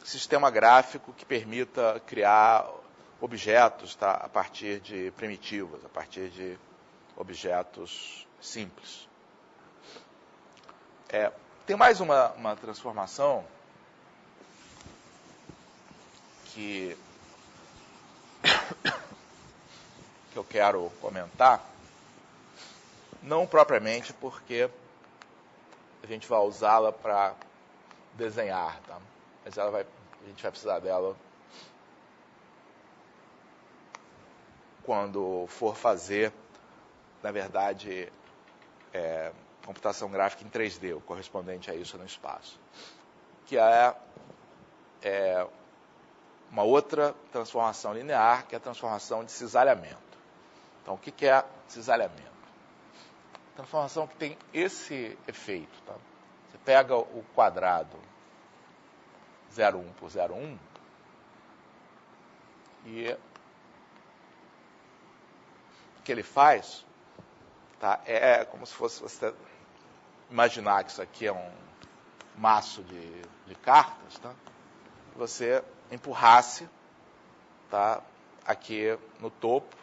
sistema gráfico que permita criar objetos, tá, a partir de primitivas, a partir de objetos simples. Tem mais uma transformação que eu quero comentar, não propriamente porque a gente vai usá-la para desenhar, tá? Mas a gente vai precisar dela quando for fazer, na verdade, computação gráfica em 3D, o correspondente a isso no espaço, que é uma outra transformação linear, que é a transformação de cisalhamento. Então, o que é cisalhamento? Transformação que tem esse efeito. Tá? Você pega o quadrado 0,1 por 0,1 e o que ele faz, tá, é como se fosse você imaginar que isso aqui é um maço de cartas, tá? Você empurrasse, tá, aqui no topo,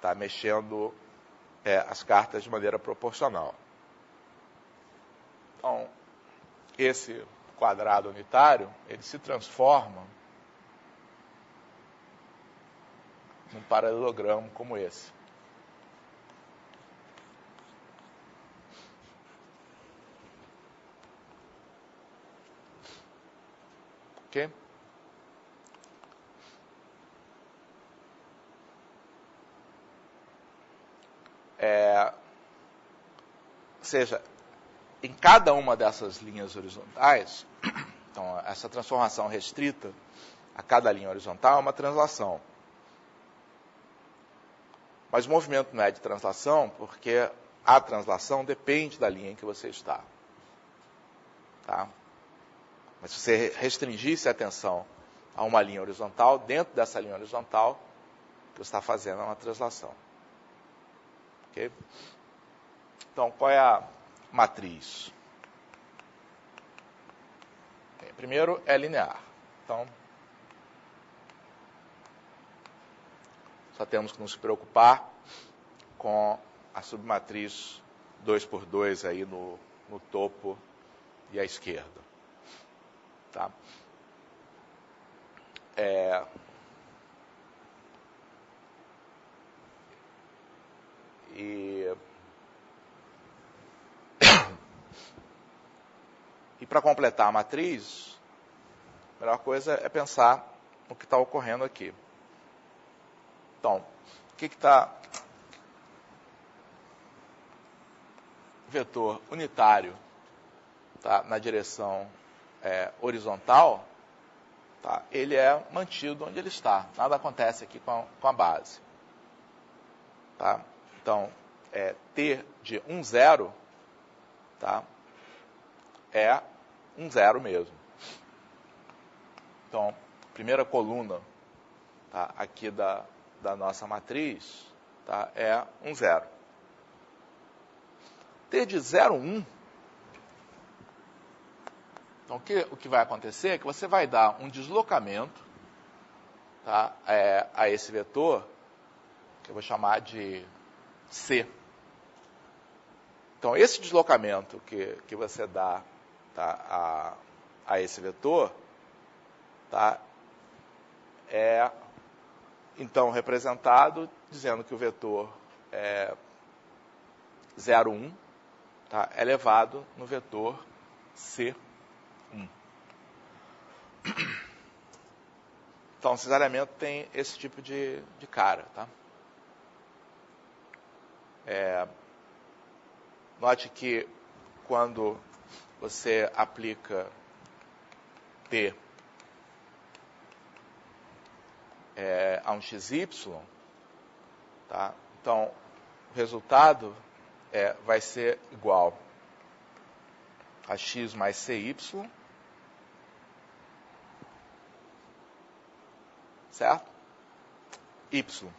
tá, mexendo as cartas de maneira proporcional. Então, esse quadrado unitário, ele se transforma num paralelogramo como esse. Ok? Ou seja, em cada uma dessas linhas horizontais, então essa transformação restrita a cada linha horizontal é uma translação. Mas o movimento não é de translação porque a translação depende da linha em que você está. Tá? Mas se você restringisse a atenção a uma linha horizontal, dentro dessa linha horizontal, o que você está fazendo é uma translação. Ok? Então, qual é a matriz? Primeiro é linear. Então, só temos que nos preocupar com a submatriz 2 por 2 aí no topo e à esquerda. Tá? E para completar a matriz, a melhor coisa é pensar no que está ocorrendo aqui. Então, o que está... vetor unitário, tá, na direção horizontal, tá, ele é mantido onde ele está. Nada acontece aqui com a base. Tá? Então, t de 1, 0, tá, é 1, 0 mesmo. Então, primeira coluna, tá, aqui da nossa matriz, tá, é um zero. T de 0, 1. Então, o que vai acontecer é que você vai dar um deslocamento, tá, a esse vetor, que eu vou chamar de C. Então, esse deslocamento que você dá, tá, a esse vetor, tá, é, então, representado dizendo que o vetor 0, 1, tá, é elevado no vetor C1. Então, o cesariamento tem esse tipo de cara. Tá? Note que quando você aplica T a um XY, tá? Então, o resultado vai ser igual a x mais CY, certo? Y.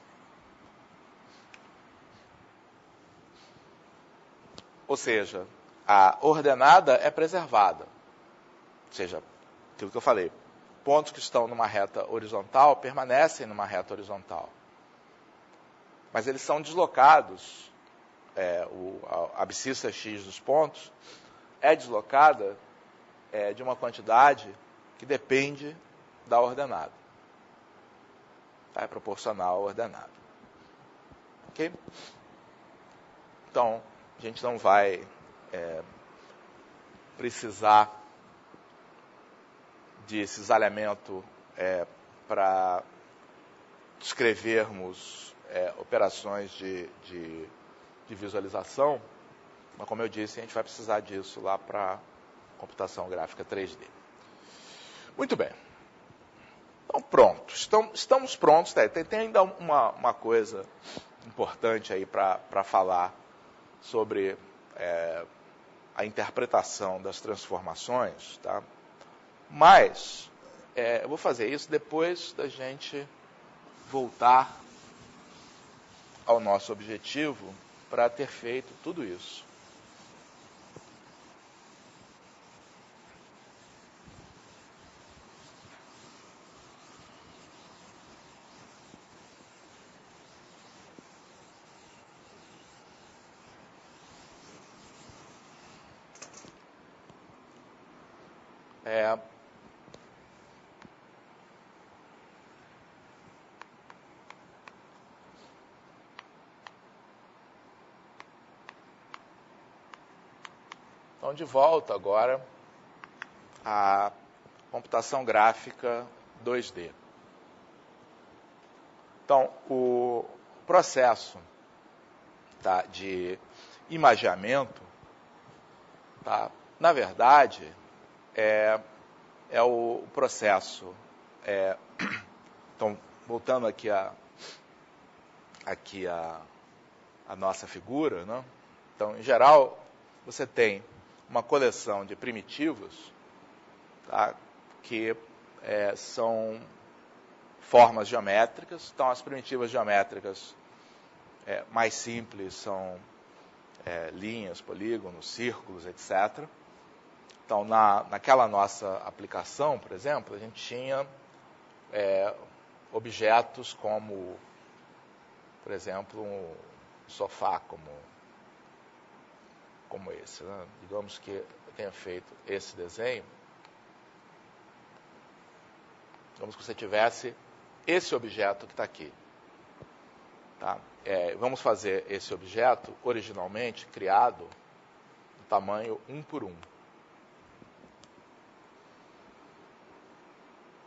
Ou seja, a ordenada é preservada. Ou seja, aquilo que eu falei, pontos que estão numa reta horizontal permanecem numa reta horizontal. Mas eles são deslocados, a abscissa x dos pontos é deslocada de uma quantidade que depende da ordenada. Tá? É proporcional à ordenada. Ok? Então, a gente não vai precisar de cisalhamento para descrevermos operações de visualização, mas, como eu disse, a gente vai precisar disso lá para computação gráfica 3D. Muito bem. Então, pronto. Estamos prontos. Tem ainda uma coisa importante aí para falar sobre a interpretação das transformações, tá? Mas eu vou fazer isso depois da gente voltar ao nosso objetivo para ter feito tudo isso. Então, de volta agora à computação gráfica 2D. Então, o processo, tá, de imageamento, tá, na verdade, é o processo. Então, voltando aqui a nossa figura, né? Então, em geral, você tem uma coleção de primitivos, tá, que são formas geométricas. Então, as primitivas geométricas mais simples são linhas, polígonos, círculos, etc. Então, naquela nossa aplicação, por exemplo, a gente tinha objetos como, por exemplo, um sofá como esse. Né? Digamos que eu tenha feito esse desenho. Digamos que você tivesse esse objeto que está aqui. Tá? Vamos fazer esse objeto, originalmente criado, no tamanho 1 por 1.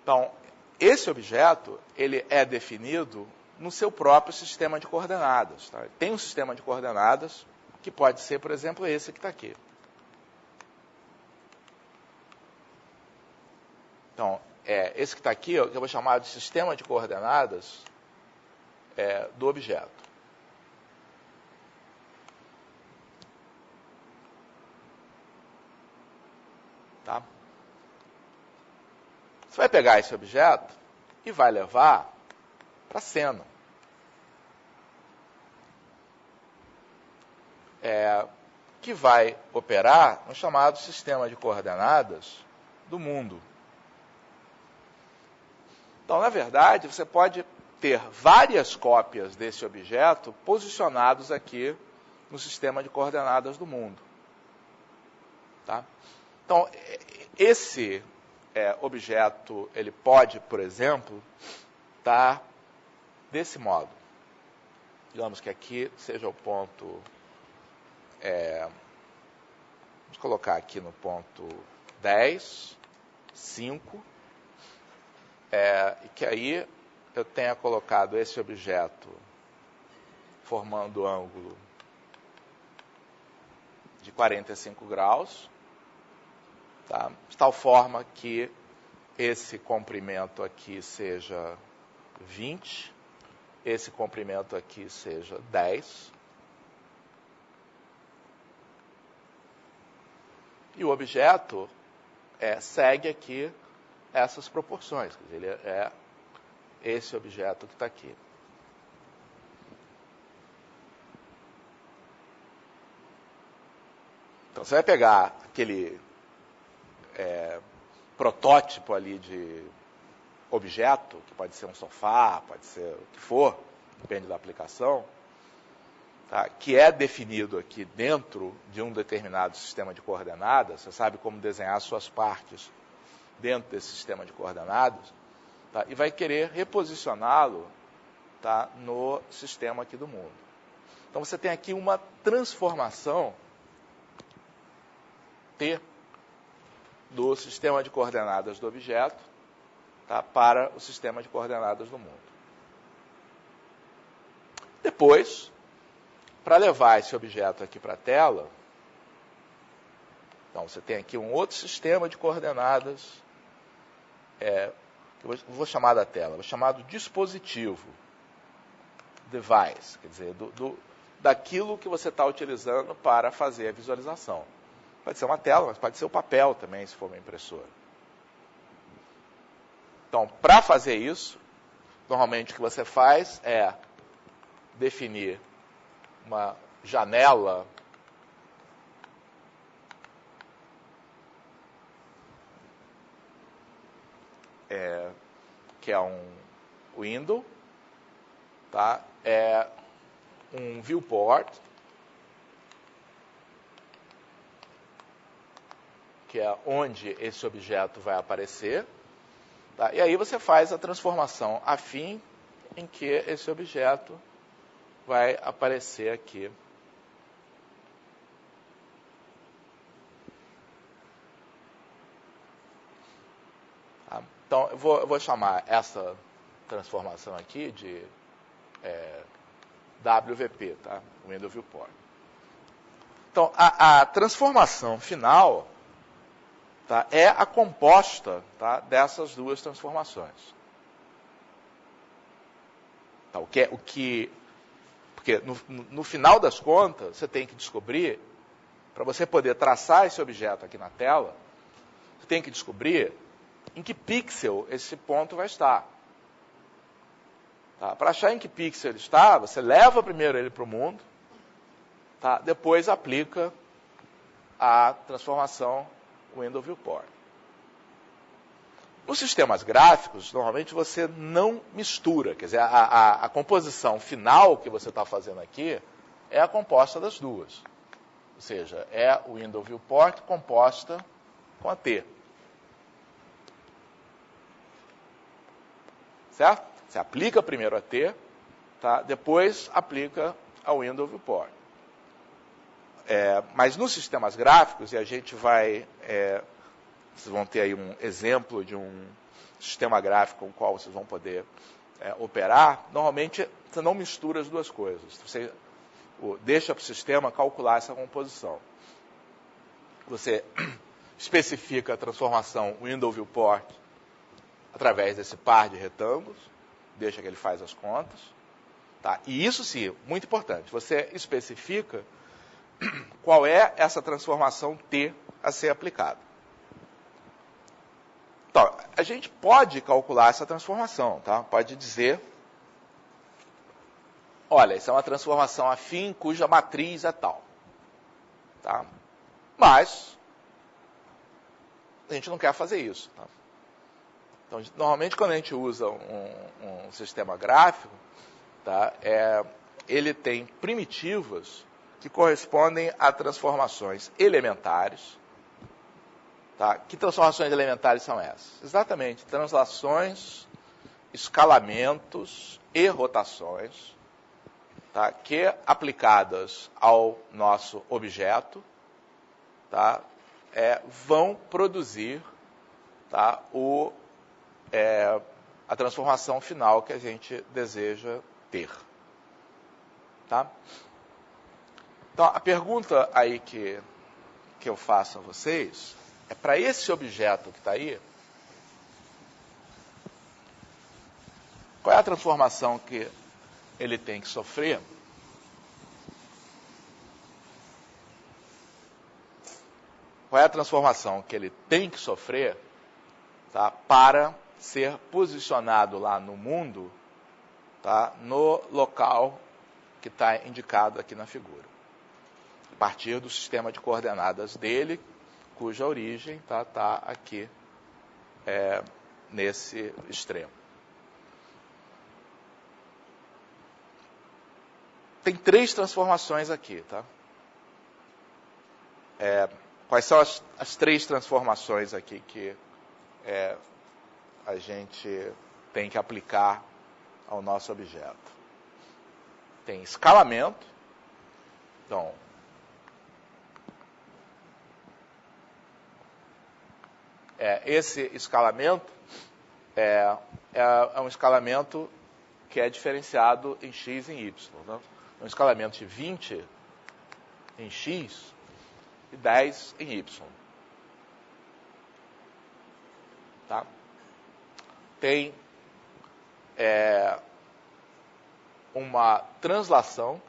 Então, esse objeto ele é definido no seu próprio sistema de coordenadas. Tá? Tem um sistema de coordenadas que pode ser, por exemplo, esse que está aqui. Então, esse que está aqui, eu vou chamar de sistema de coordenadas do objeto. Tá? Você vai pegar esse objeto e vai levar para a cena. Que vai operar no chamado sistema de coordenadas do mundo. Então, na verdade, você pode ter várias cópias desse objeto posicionados aqui no sistema de coordenadas do mundo. Tá? Então, esse objeto, ele pode, por exemplo, estar desse modo. Digamos que aqui seja o ponto... vamos colocar aqui no ponto 10, 5, e que aí eu tenha colocado esse objeto formando ângulo de 45 graus, tá? De tal forma que esse comprimento aqui seja 20, esse comprimento aqui seja 10, e o objeto segue aqui essas proporções. Quer dizer, ele é esse objeto que está aqui. Então, você vai pegar aquele protótipo ali de objeto, que pode ser um sofá, pode ser o que for, depende da aplicação, tá? Que é definido aqui dentro de um determinado sistema de coordenadas. Você sabe como desenhar suas partes dentro desse sistema de coordenadas, tá? E vai querer reposicioná-lo, tá, no sistema aqui do mundo. Então, você tem aqui uma transformação T do sistema de coordenadas do objeto, tá, para o sistema de coordenadas do mundo. Depois, para levar esse objeto aqui para a tela, então você tem aqui um outro sistema de coordenadas, que eu vou chamar da tela, vou chamar do dispositivo, device, quer dizer, daquilo que você está utilizando para fazer a visualização. Pode ser uma tela, mas pode ser o papel também, se for uma impressora. Então, para fazer isso, normalmente o que você faz é definir uma janela que é um window, tá? É um viewport, que é onde esse objeto vai aparecer, tá? E aí você faz a transformação a fim em que esse objeto vai aparecer aqui. Tá? Então, eu vou chamar essa transformação aqui de WVP, tá? Window Viewport. Então, a transformação final, tá, é a composta, tá, dessas duas transformações. Tá, porque no final das contas, você tem que descobrir, para você poder traçar esse objeto aqui na tela, você tem que descobrir em que pixel esse ponto vai estar. Tá? Para achar em que pixel ele está, você leva primeiro ele para o mundo, tá? Depois aplica a transformação Window Viewport. Nos sistemas gráficos, normalmente você não mistura, quer dizer, a composição final que você está fazendo aqui é a composta das duas. Ou seja, é o Window Viewport composta com a T. Certo? Você aplica primeiro a T, tá? Depois aplica a Window Viewport. Mas nos sistemas gráficos, e a gente vai... vocês vão ter aí um exemplo de um sistema gráfico com o qual vocês vão poder operar. Normalmente, você não mistura as duas coisas. Você deixa para o sistema calcular essa composição. Você especifica a transformação Window Viewport através desse par de retângulos, deixa que ele faz as contas. Tá? E isso sim, muito importante, você especifica qual é essa transformação T a ser aplicada. Então, a gente pode calcular essa transformação, tá? Pode dizer, olha, isso é uma transformação afim cuja matriz é tal. Tá? Mas a gente não quer fazer isso. Tá? Então, normalmente, quando a gente usa um sistema gráfico, tá, ele tem primitivas que correspondem a transformações elementares. Tá? Que transformações elementares são essas? Exatamente, translações, escalamentos e rotações, tá, que, aplicadas ao nosso objeto, tá, vão produzir, tá, a transformação final que a gente deseja ter. Tá? Então, a pergunta aí que eu faço a vocês é, para esse objeto que está aí, qual é a transformação que ele tem que sofrer qual é a transformação que ele tem que sofrer, tá, para ser posicionado lá no mundo, tá, no local que está indicado aqui na figura. A partir do sistema de coordenadas dele, cuja origem está aqui nesse extremo. Tem 3 transformações aqui, tá? Quais são as 3 transformações aqui que a gente tem que aplicar ao nosso objeto? Tem escalamento. Então, esse escalamento é um escalamento que é diferenciado em x e em y. Né? Um escalamento de 20 em x e 10 em y. Tá? Tem uma translação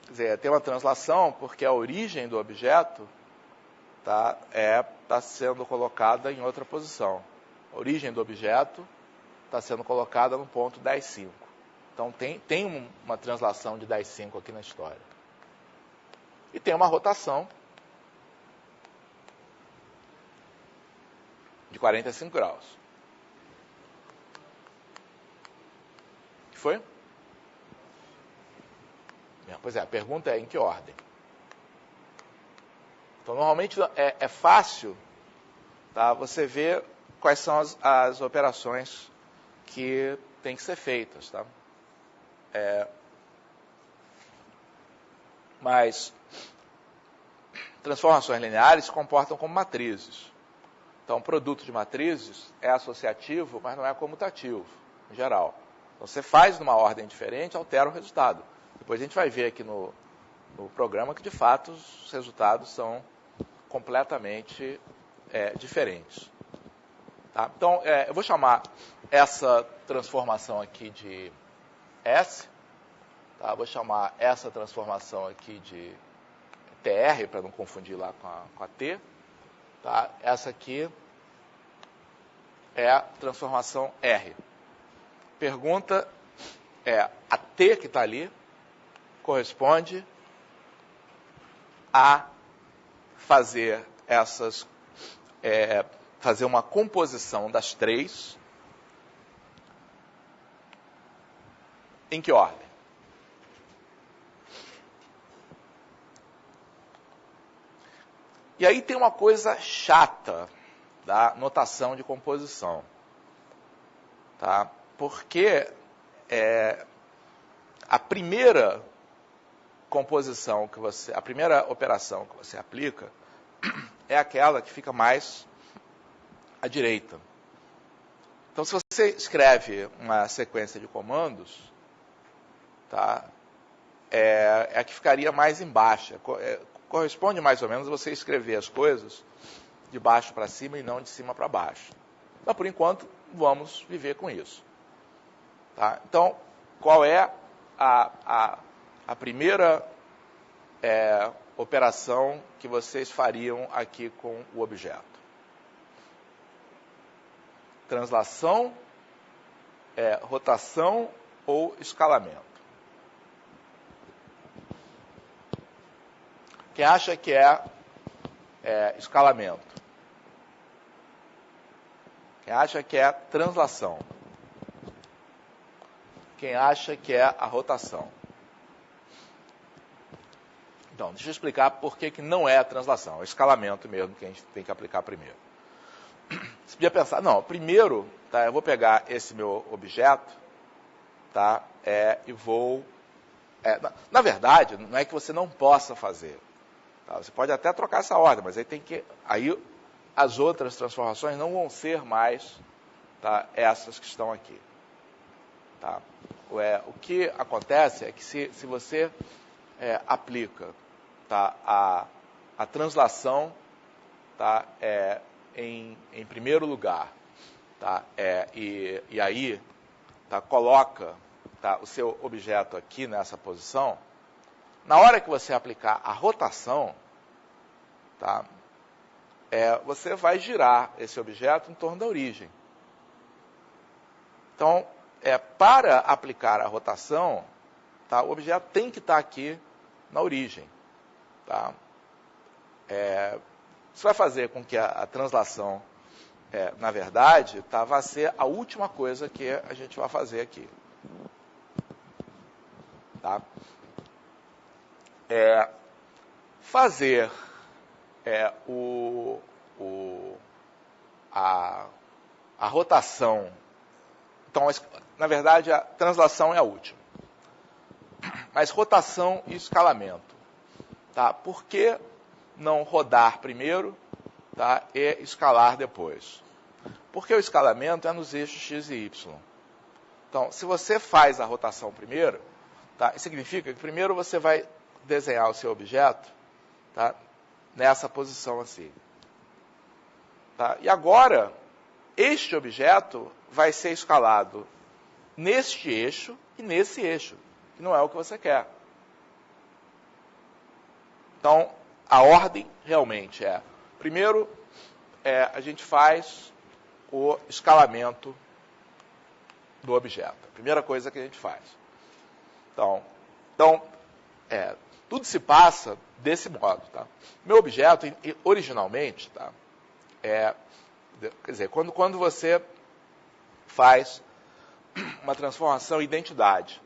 quer dizer, tem uma translação porque a origem do objeto tá sendo colocada em outra posição. A origem do objeto está sendo colocada no ponto 10,5. Então, tem uma translação de 10,5 aqui na história. E tem uma rotação de 45 graus. O que foi? Pois é, a pergunta é em que ordem? Então, normalmente é fácil, tá, você ver quais são as operações que têm que ser feitas. Tá? Mas transformações lineares se comportam como matrizes. Então, o produto de matrizes é associativo, mas não é comutativo, em geral. Então, você faz numa ordem diferente, altera o resultado. Depois a gente vai ver aqui no programa que, de fato, os resultados são completamente diferentes. Tá? Então, eu vou chamar essa transformação aqui de S. Tá? Vou chamar essa transformação aqui de TR, para não confundir lá com a T. Tá? Essa aqui é a transformação R. Pergunta a T que está ali corresponde a fazer fazer uma composição das 3 em que ordem? E aí tem uma coisa chata da notação de composição, tá? Porque a primeira composição a primeira operação que você aplica é aquela que fica mais à direita. Então, se você escreve uma sequência de comandos, tá, é a que ficaria mais embaixo. Corresponde mais ou menos a você escrever as coisas de baixo para cima e não de cima para baixo. Mas, por enquanto, vamos viver com isso. Tá? Então, qual é a primeira operação que vocês fariam aqui com o objeto? Translação, rotação ou escalamento? Quem acha que é escalamento? Quem acha que é translação? Quem acha que é a rotação? Então, deixa eu explicar por que não é a translação. É o escalamento mesmo que a gente tem que aplicar primeiro. Você podia pensar, não, primeiro, tá, eu vou pegar esse meu objeto, tá, e vou... na verdade, não é que você não possa fazer. Tá, você pode até trocar essa ordem, mas aí as outras transformações não vão ser mais, tá, essas que estão aqui. Tá? O que acontece é que se você aplica, tá, a translação, tá, em primeiro lugar, tá, e aí, tá, coloca, tá, o seu objeto aqui nessa posição, na hora que você aplicar a rotação, tá, você vai girar esse objeto em torno da origem. Então, para aplicar a rotação, tá, o objeto tem que estar aqui na origem. Tá? Isso vai fazer com que a translação, na verdade, tá, vai ser a última coisa que a gente vai fazer aqui. Tá? Fazer a rotação. Então, na verdade, a translação é a última. Mas rotação e escalamento. Tá? Por que não rodar primeiro, tá, e escalar depois? Porque o escalamento é nos eixos x e y. Então, se você faz a rotação primeiro, tá, isso significa que primeiro você vai desenhar o seu objeto, tá, nessa posição assim. Tá? E agora, este objeto vai ser escalado neste eixo e nesse eixo, que não é o que você quer. Então, a ordem realmente primeiro, a gente faz o escalamento do objeto. A primeira coisa que a gente faz. Então tudo se passa desse modo. Tá? Meu objeto, originalmente, tá, quer dizer, quando você faz uma transformação em identidade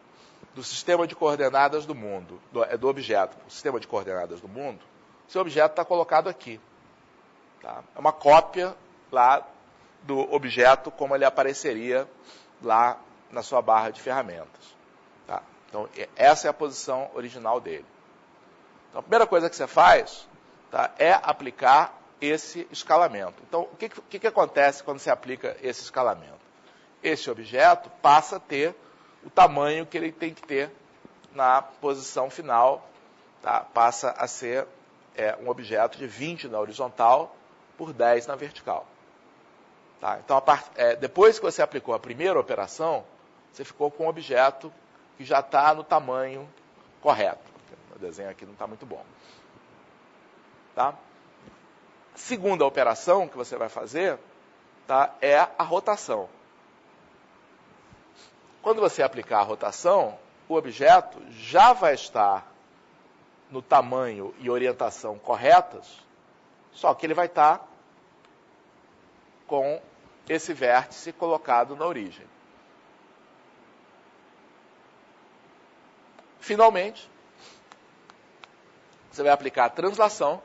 do sistema de coordenadas do mundo, do objeto, o sistema de coordenadas do mundo, o seu objeto está colocado aqui. Tá? É uma cópia lá do objeto como ele apareceria lá na sua barra de ferramentas. Tá? Então, essa é a posição original dele. Então, a primeira coisa que você faz, tá, é aplicar esse escalamento. Então, o que acontece quando você aplica esse escalamento? Esse objeto passa a ter o tamanho que ele tem que ter na posição final, tá? Passa a ser um objeto de 20 na horizontal por 10 na vertical. Tá? Então, depois que você aplicou a primeira operação, você ficou com um objeto que já está no tamanho correto. O desenho aqui não está muito bom. Tá? A segunda operação que você vai fazer, tá, é a rotação. Quando você aplicar a rotação, o objeto já vai estar no tamanho e orientação corretas, só que ele vai estar com esse vértice colocado na origem. Finalmente, você vai aplicar a translação,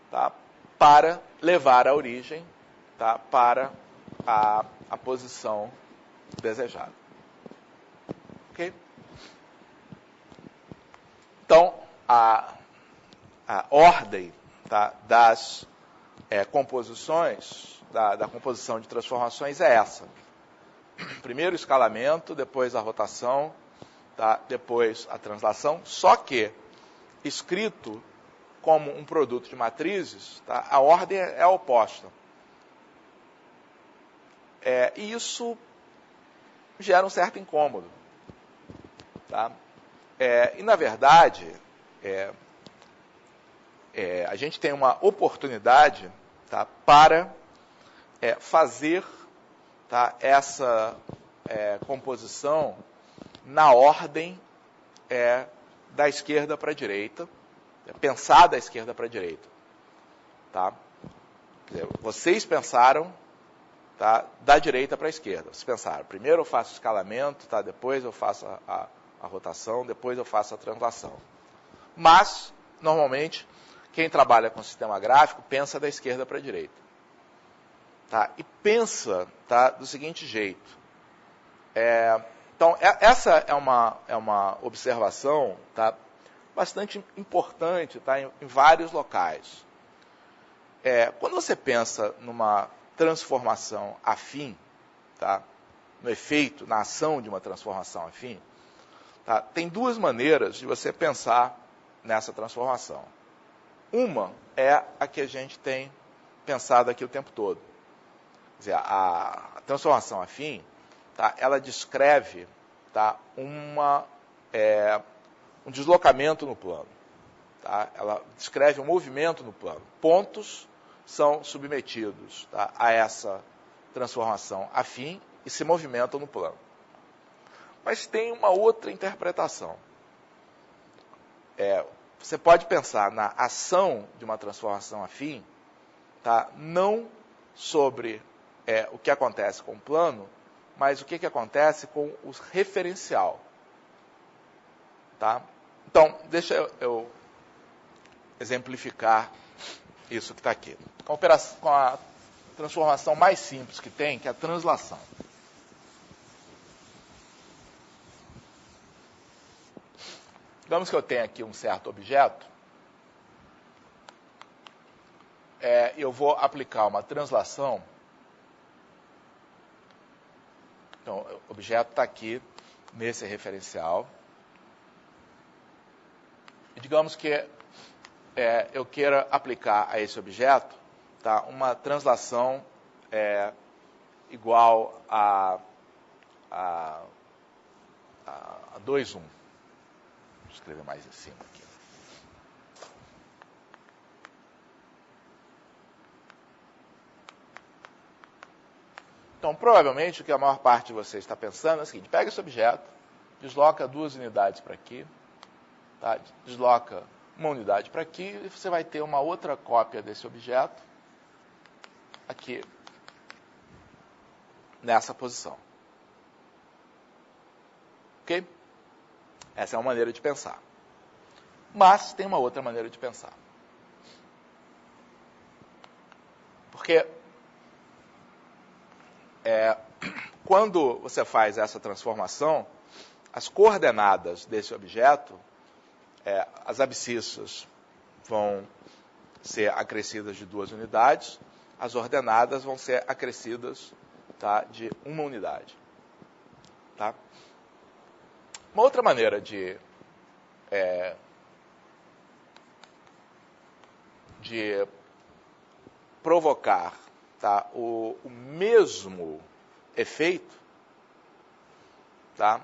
tá, para levar a origem, tá, para a posição desejada. Ok? Então, a ordem, tá, das composições, da composição de transformações é essa. Primeiro o escalamento, depois a rotação, tá, depois a translação, só que escrito como um produto de matrizes, tá, a ordem é a oposta. E isso gera um certo incômodo. Tá? E, na verdade, a gente tem uma oportunidade, tá, para fazer, tá, essa composição na ordem da esquerda para a direita, pensar da esquerda para a direita. Tá? Quer dizer, vocês pensaram, tá, da direita para a esquerda. Vocês pensaram, primeiro eu faço o escalamento, tá, depois eu faço a rotação, depois eu faço a translação. Mas, normalmente, quem trabalha com sistema gráfico pensa da esquerda para a direita. Tá? E pensa, tá, do seguinte jeito. Então, essa é uma observação, tá, bastante importante, tá, em vários locais. Quando você pensa numa transformação afim, tá, no efeito, na ação de uma transformação afim, tá, tem duas maneiras de você pensar nessa transformação. Uma é a que a gente tem pensado aqui o tempo todo. Quer dizer, a transformação afim, tá, ela descreve, tá, um deslocamento no plano. Tá? Ela descreve um movimento no plano. Pontos são submetidos, tá, a essa transformação afim e se movimentam no plano. Mas tem uma outra interpretação. Você pode pensar na ação de uma transformação afim, tá, não sobre o que acontece com o plano, mas o que acontece com o referencial. Tá? Então, deixa eu exemplificar isso que está aqui. Com a transformação mais simples que tem, que é a translação. Digamos que eu tenho aqui um certo objeto, eu vou aplicar uma translação. Então, o objeto está aqui, nesse referencial. E digamos que eu queira aplicar a esse objeto, tá, uma translação igual a 2,1. Vou escrever mais em cima aqui. Então, provavelmente, o que a maior parte de vocês está pensando é o seguinte: pega esse objeto, desloca 2 unidades para aqui, tá, desloca uma unidade para aqui, e você vai ter uma outra cópia desse objeto aqui, nessa posição. Ok? Essa é uma maneira de pensar. Mas tem uma outra maneira de pensar. Porque quando você faz essa transformação, as coordenadas desse objeto, as abscissas vão ser acrescidas de 2 unidades, as ordenadas vão ser acrescidas, tá, de 1 unidade. Tá? Uma outra maneira de provocar, tá, o mesmo efeito, tá,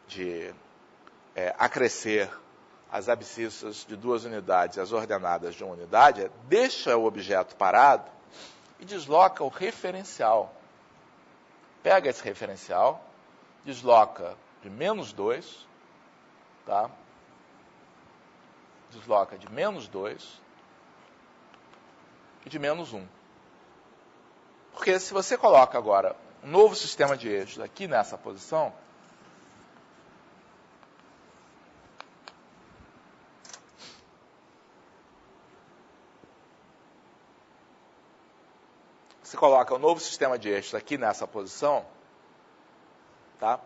de acrescer as abscissas de 2 unidades e as ordenadas de 1 unidade, deixa o objeto parado e desloca o referencial. Pega esse referencial, desloca de -2, tá? Desloca de -2 e de -1. Porque se você coloca agora um novo sistema de eixos aqui nessa posição, você coloca um novo sistema de eixos aqui nessa posição, tá?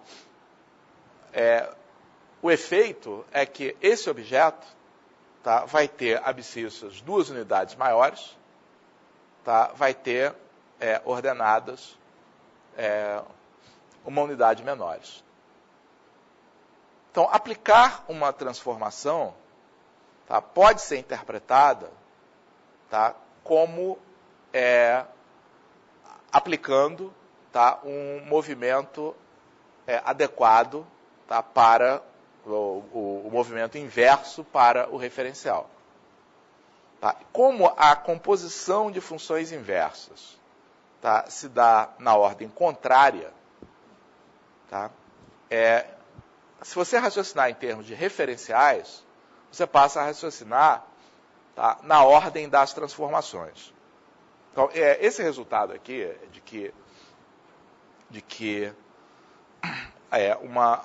O efeito é que esse objeto, tá, vai ter abscissas 2 unidades maiores, tá, vai ter ordenadas 1 unidade menores. Então, aplicar uma transformação, tá, pode ser interpretada, tá, como aplicando, tá, um movimento adequado, tá, para o movimento inverso para o referencial. Tá? Como a composição de funções inversas, tá, se dá na ordem contrária, tá? Se você raciocinar em termos de referenciais, você passa a raciocinar, tá, na ordem das transformações. Então, esse resultado aqui de que uma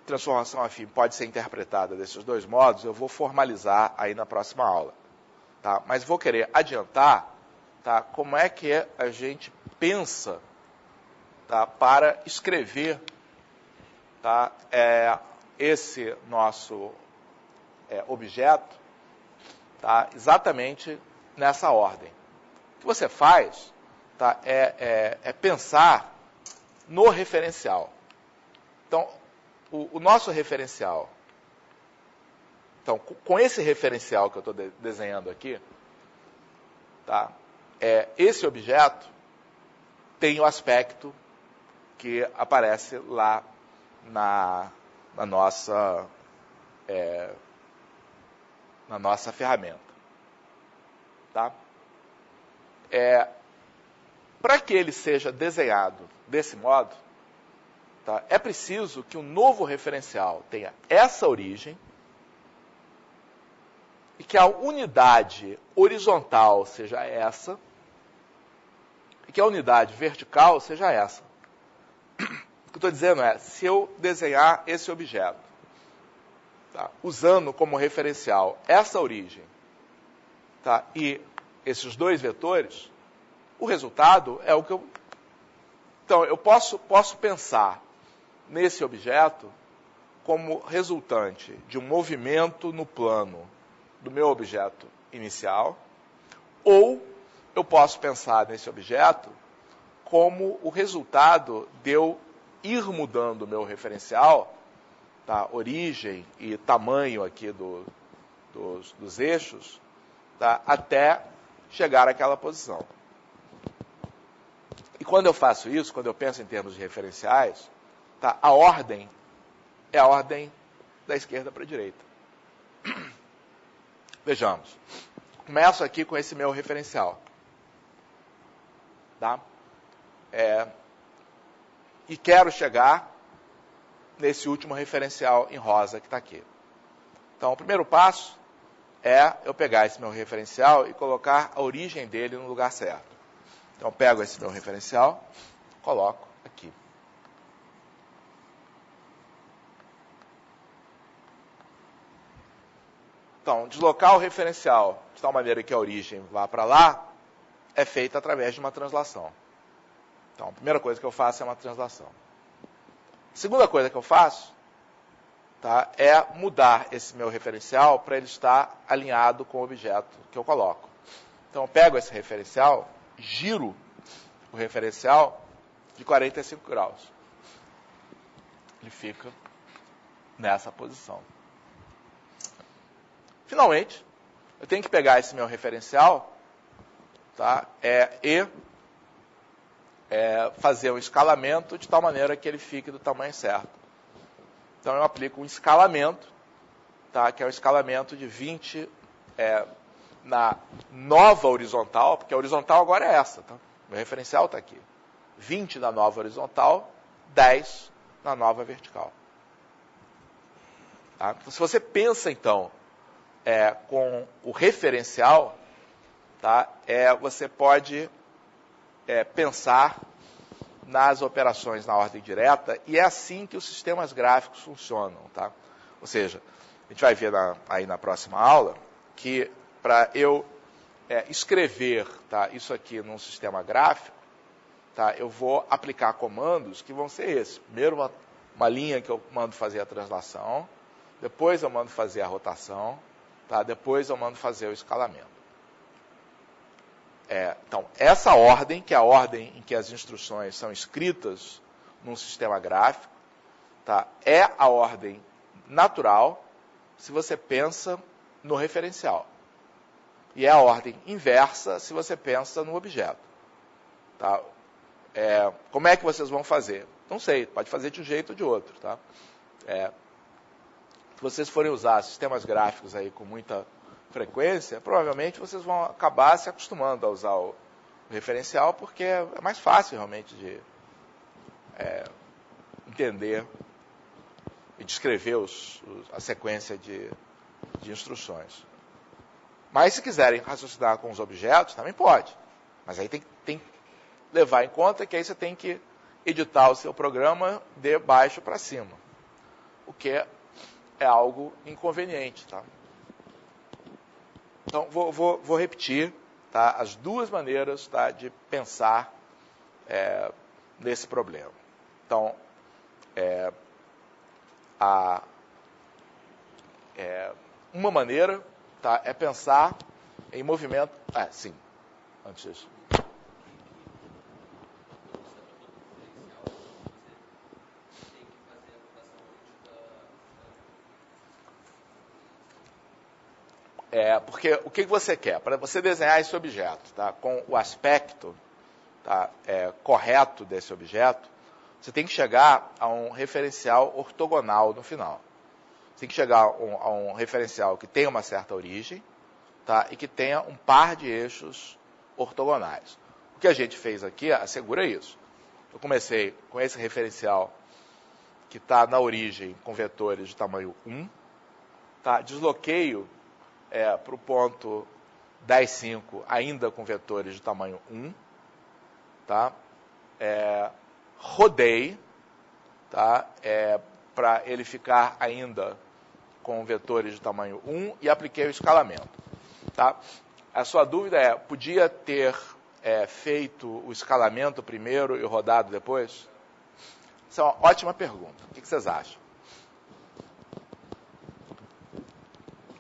transformação afim pode ser interpretada desses dois modos, eu vou formalizar aí na próxima aula. Tá? Mas vou querer adiantar, tá, como é que a gente pensa, tá, para escrever, tá, esse nosso objeto, tá, exatamente nessa ordem. O que você faz, tá, é pensar no referencial. Então, o nosso referencial, então, com esse referencial que eu estou desenhando aqui, tá, esse objeto tem o aspecto que aparece lá na nossa ferramenta. Tá? Para que ele seja desenhado desse modo, tá, é preciso que um novo referencial tenha essa origem e que a unidade horizontal seja essa e que a unidade vertical seja essa. O que eu estou dizendo é, se eu desenhar esse objeto, tá, usando como referencial essa origem, tá, e esses dois vetores, o resultado é o que eu... Então, eu posso pensar nesse objeto como resultante de um movimento no plano do meu objeto inicial, ou eu posso pensar nesse objeto como o resultado de eu ir mudando o meu referencial, tá, origem e tamanho aqui dos eixos, tá, até chegar àquela posição. E quando eu faço isso, quando eu penso em termos de referenciais, tá, a ordem é a ordem da esquerda para a direita. Vejamos. Começo aqui com esse meu referencial. Tá? E quero chegar nesse último referencial em rosa que está aqui. Então, o primeiro passo é eu pegar esse meu referencial e colocar a origem dele no lugar certo. Então, eu pego esse meu referencial, coloco aqui. Então, deslocar o referencial de tal maneira que a origem vá para lá é feita através de uma translação. Então, a primeira coisa que eu faço é uma translação. A segunda coisa que eu faço, tá, é mudar esse meu referencial para ele estar alinhado com o objeto que eu coloco. Então, eu pego esse referencial, giro o referencial de 45 graus. Ele fica nessa posição. Finalmente, eu tenho que pegar esse meu referencial, tá, e fazer um escalamento de tal maneira que ele fique do tamanho certo. Então, eu aplico um escalamento, tá, que é o escalamento de 20 na nova horizontal, porque a horizontal agora é essa. Tá? Meu referencial está aqui. 20 na nova horizontal, 10 na nova vertical. Tá? Então, se você pensa, então, com o referencial, tá, você pode pensar nas operações na ordem direta, e é assim que os sistemas gráficos funcionam. Tá? Ou seja, a gente vai ver aí na próxima aula que para eu escrever, tá, isso aqui num sistema gráfico, tá, eu vou aplicar comandos que vão ser esses. Primeiro uma linha que eu mando fazer a translação, depois eu mando fazer a rotação, tá, depois eu mando fazer o escalamento. Então, essa ordem, que é a ordem em que as instruções são escritas num sistema gráfico, tá, é a ordem natural se você pensa no referencial. E é a ordem inversa se você pensa no objeto. Tá? Como é que vocês vão fazer? Não sei, pode fazer de um jeito ou de outro. Tá? Se vocês forem usar sistemas gráficos aí com muita frequência, provavelmente vocês vão acabar se acostumando a usar o referencial, porque é mais fácil realmente de entender e descrever a sequência de instruções. Mas se quiserem raciocinar com os objetos, também pode. Mas aí tem que levar em conta que aí você tem que editar o seu programa de baixo para cima, o que é algo inconveniente. Tá? Então, vou repetir, tá, as duas maneiras, tá, de pensar nesse problema. Então, uma maneira, tá, é pensar em movimento... sim, antes disso. Porque o que você quer? Para você desenhar esse objeto, tá, com o aspecto, tá, correto desse objeto, você tem que chegar a um referencial ortogonal no final. Você tem que chegar a um referencial que tenha uma certa origem, tá, e que tenha um par de eixos ortogonais. O que a gente fez aqui assegura isso. Eu comecei com esse referencial que está na origem com vetores de tamanho 1, tá, desloqueio para o ponto 10, 5, ainda com vetores de tamanho 1, tá? Rodei, tá? Para ele ficar ainda com vetores de tamanho 1 e apliquei o escalamento. Tá? A sua dúvida podia ter feito o escalamento primeiro e rodado depois? Essa é uma ótima pergunta. O que vocês acham?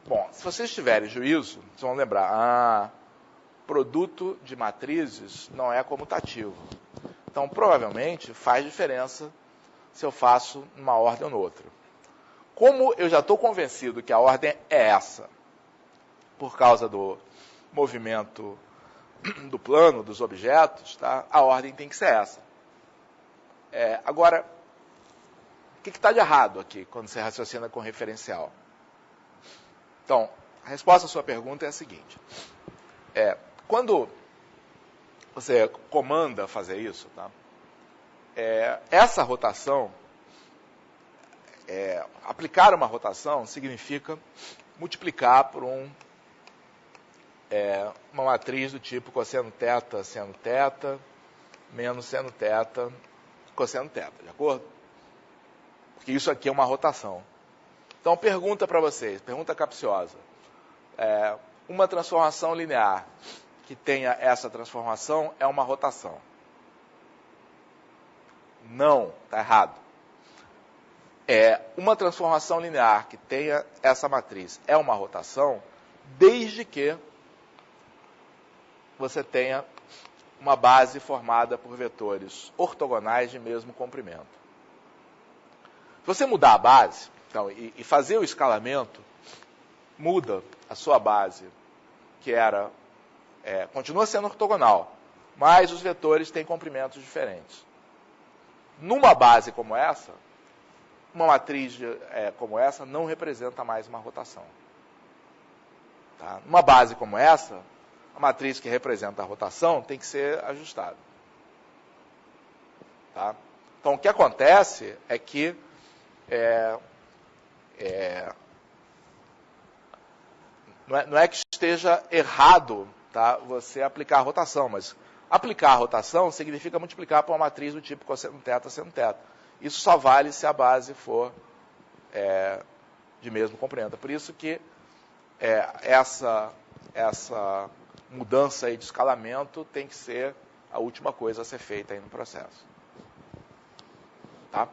Bom, se vocês tiverem juízo, vocês vão lembrar, produto de matrizes não é comutativo. Então, provavelmente, faz diferença se eu faço numa ordem ou noutra. Como eu já estou convencido que a ordem é essa, por causa do movimento do plano, dos objetos, tá? A ordem tem que ser essa. Agora, o que está de errado aqui, quando você raciocina com referencial? Então, a resposta à sua pergunta é a seguinte. Quando você comanda fazer isso, tá? Essa rotação, aplicar uma rotação significa multiplicar por uma matriz do tipo cosseno θ, seno θ, menos seno θ, cosseno θ, de acordo? Porque isso aqui é uma rotação. Então, pergunta para vocês, pergunta capciosa. Uma transformação linear que tenha essa transformação é uma rotação? Não, está errado. Uma transformação linear que tenha essa matriz é uma rotação, desde que você tenha uma base formada por vetores ortogonais de mesmo comprimento. Se você mudar a base, então, e fazer o escalamento, muda a sua base, que continua sendo ortogonal, mas os vetores têm comprimentos diferentes. Numa base como essa, uma matriz como essa não representa mais uma rotação. Tá? Numa base como essa, a matriz que representa a rotação tem que ser ajustada. Tá? Então, o que acontece é que não é que esteja errado, tá, você aplicar a rotação, mas aplicar a rotação significa multiplicar por uma matriz do tipo cosseno θ, seno θ. Isso só vale se a base for de mesmo comprimento. Por isso que essa mudança aí de escalamento tem que ser a última coisa a ser feita aí no processo. Tá?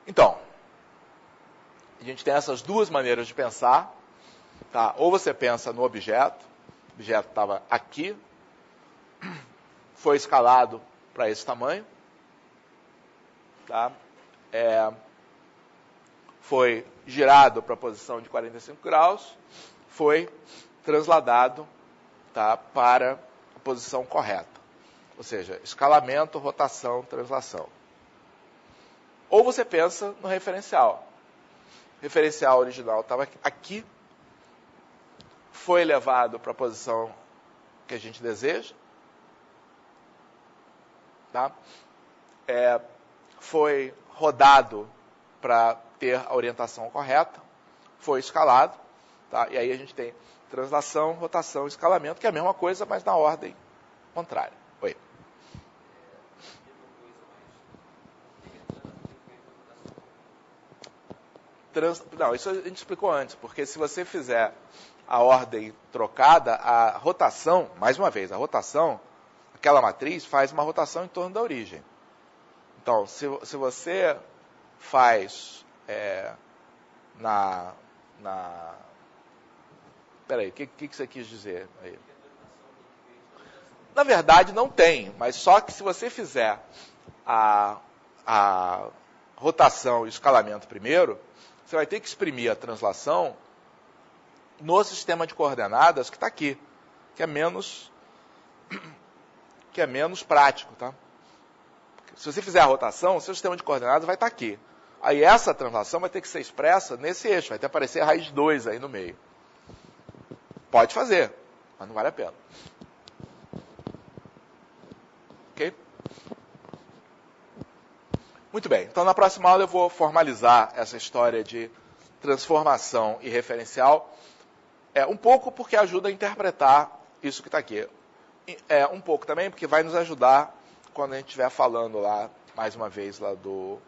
Então, a gente tem essas duas maneiras de pensar. Tá? Ou você pensa no objeto, o objeto estava aqui, foi escalado para esse tamanho, tá? Foi girado para a posição de 45 graus, foi transladado, tá, para a posição correta. Ou seja, escalamento, rotação, translação. Ou você pensa no referencial. O referencial original estava aqui, foi levado para a posição que a gente deseja, tá? Foi rodado para ter a orientação correta, foi escalado, tá? E aí a gente tem translação, rotação, escalamento, que é a mesma coisa, mas na ordem contrária. Oi. Não, isso a gente explicou antes, porque se você fizer a ordem trocada, a rotação, mais uma vez, a rotação, aquela matriz faz uma rotação em torno da origem. Então, se você faz Peraí, o que você quis dizer aí? Na verdade, não tem, mas só que se você fizer a rotação e o escalamento primeiro, você vai ter que exprimir a translação no sistema de coordenadas que está aqui, que é menos prático, tá? Se você fizer a rotação, o seu sistema de coordenadas vai estar aqui. Aí essa translação vai ter que ser expressa nesse eixo, vai ter que aparecer a raiz 2 aí no meio. Pode fazer, mas não vale a pena. Ok? Muito bem, então na próxima aula eu vou formalizar essa história de transformação e referencial, um pouco porque ajuda a interpretar isso que está aqui. Um pouco também porque vai nos ajudar quando a gente estiver falando lá, mais uma vez, lá do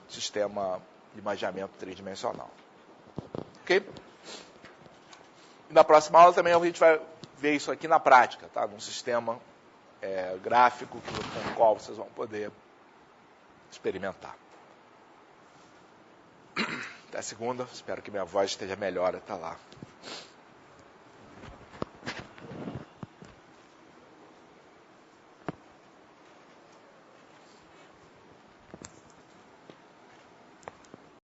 sistema de imaginamento tridimensional. Ok? E na próxima aula também a gente vai ver isso aqui na prática, tá? Num sistema gráfico com o qual vocês vão poder experimentar. Até segunda, espero que minha voz esteja melhor até lá.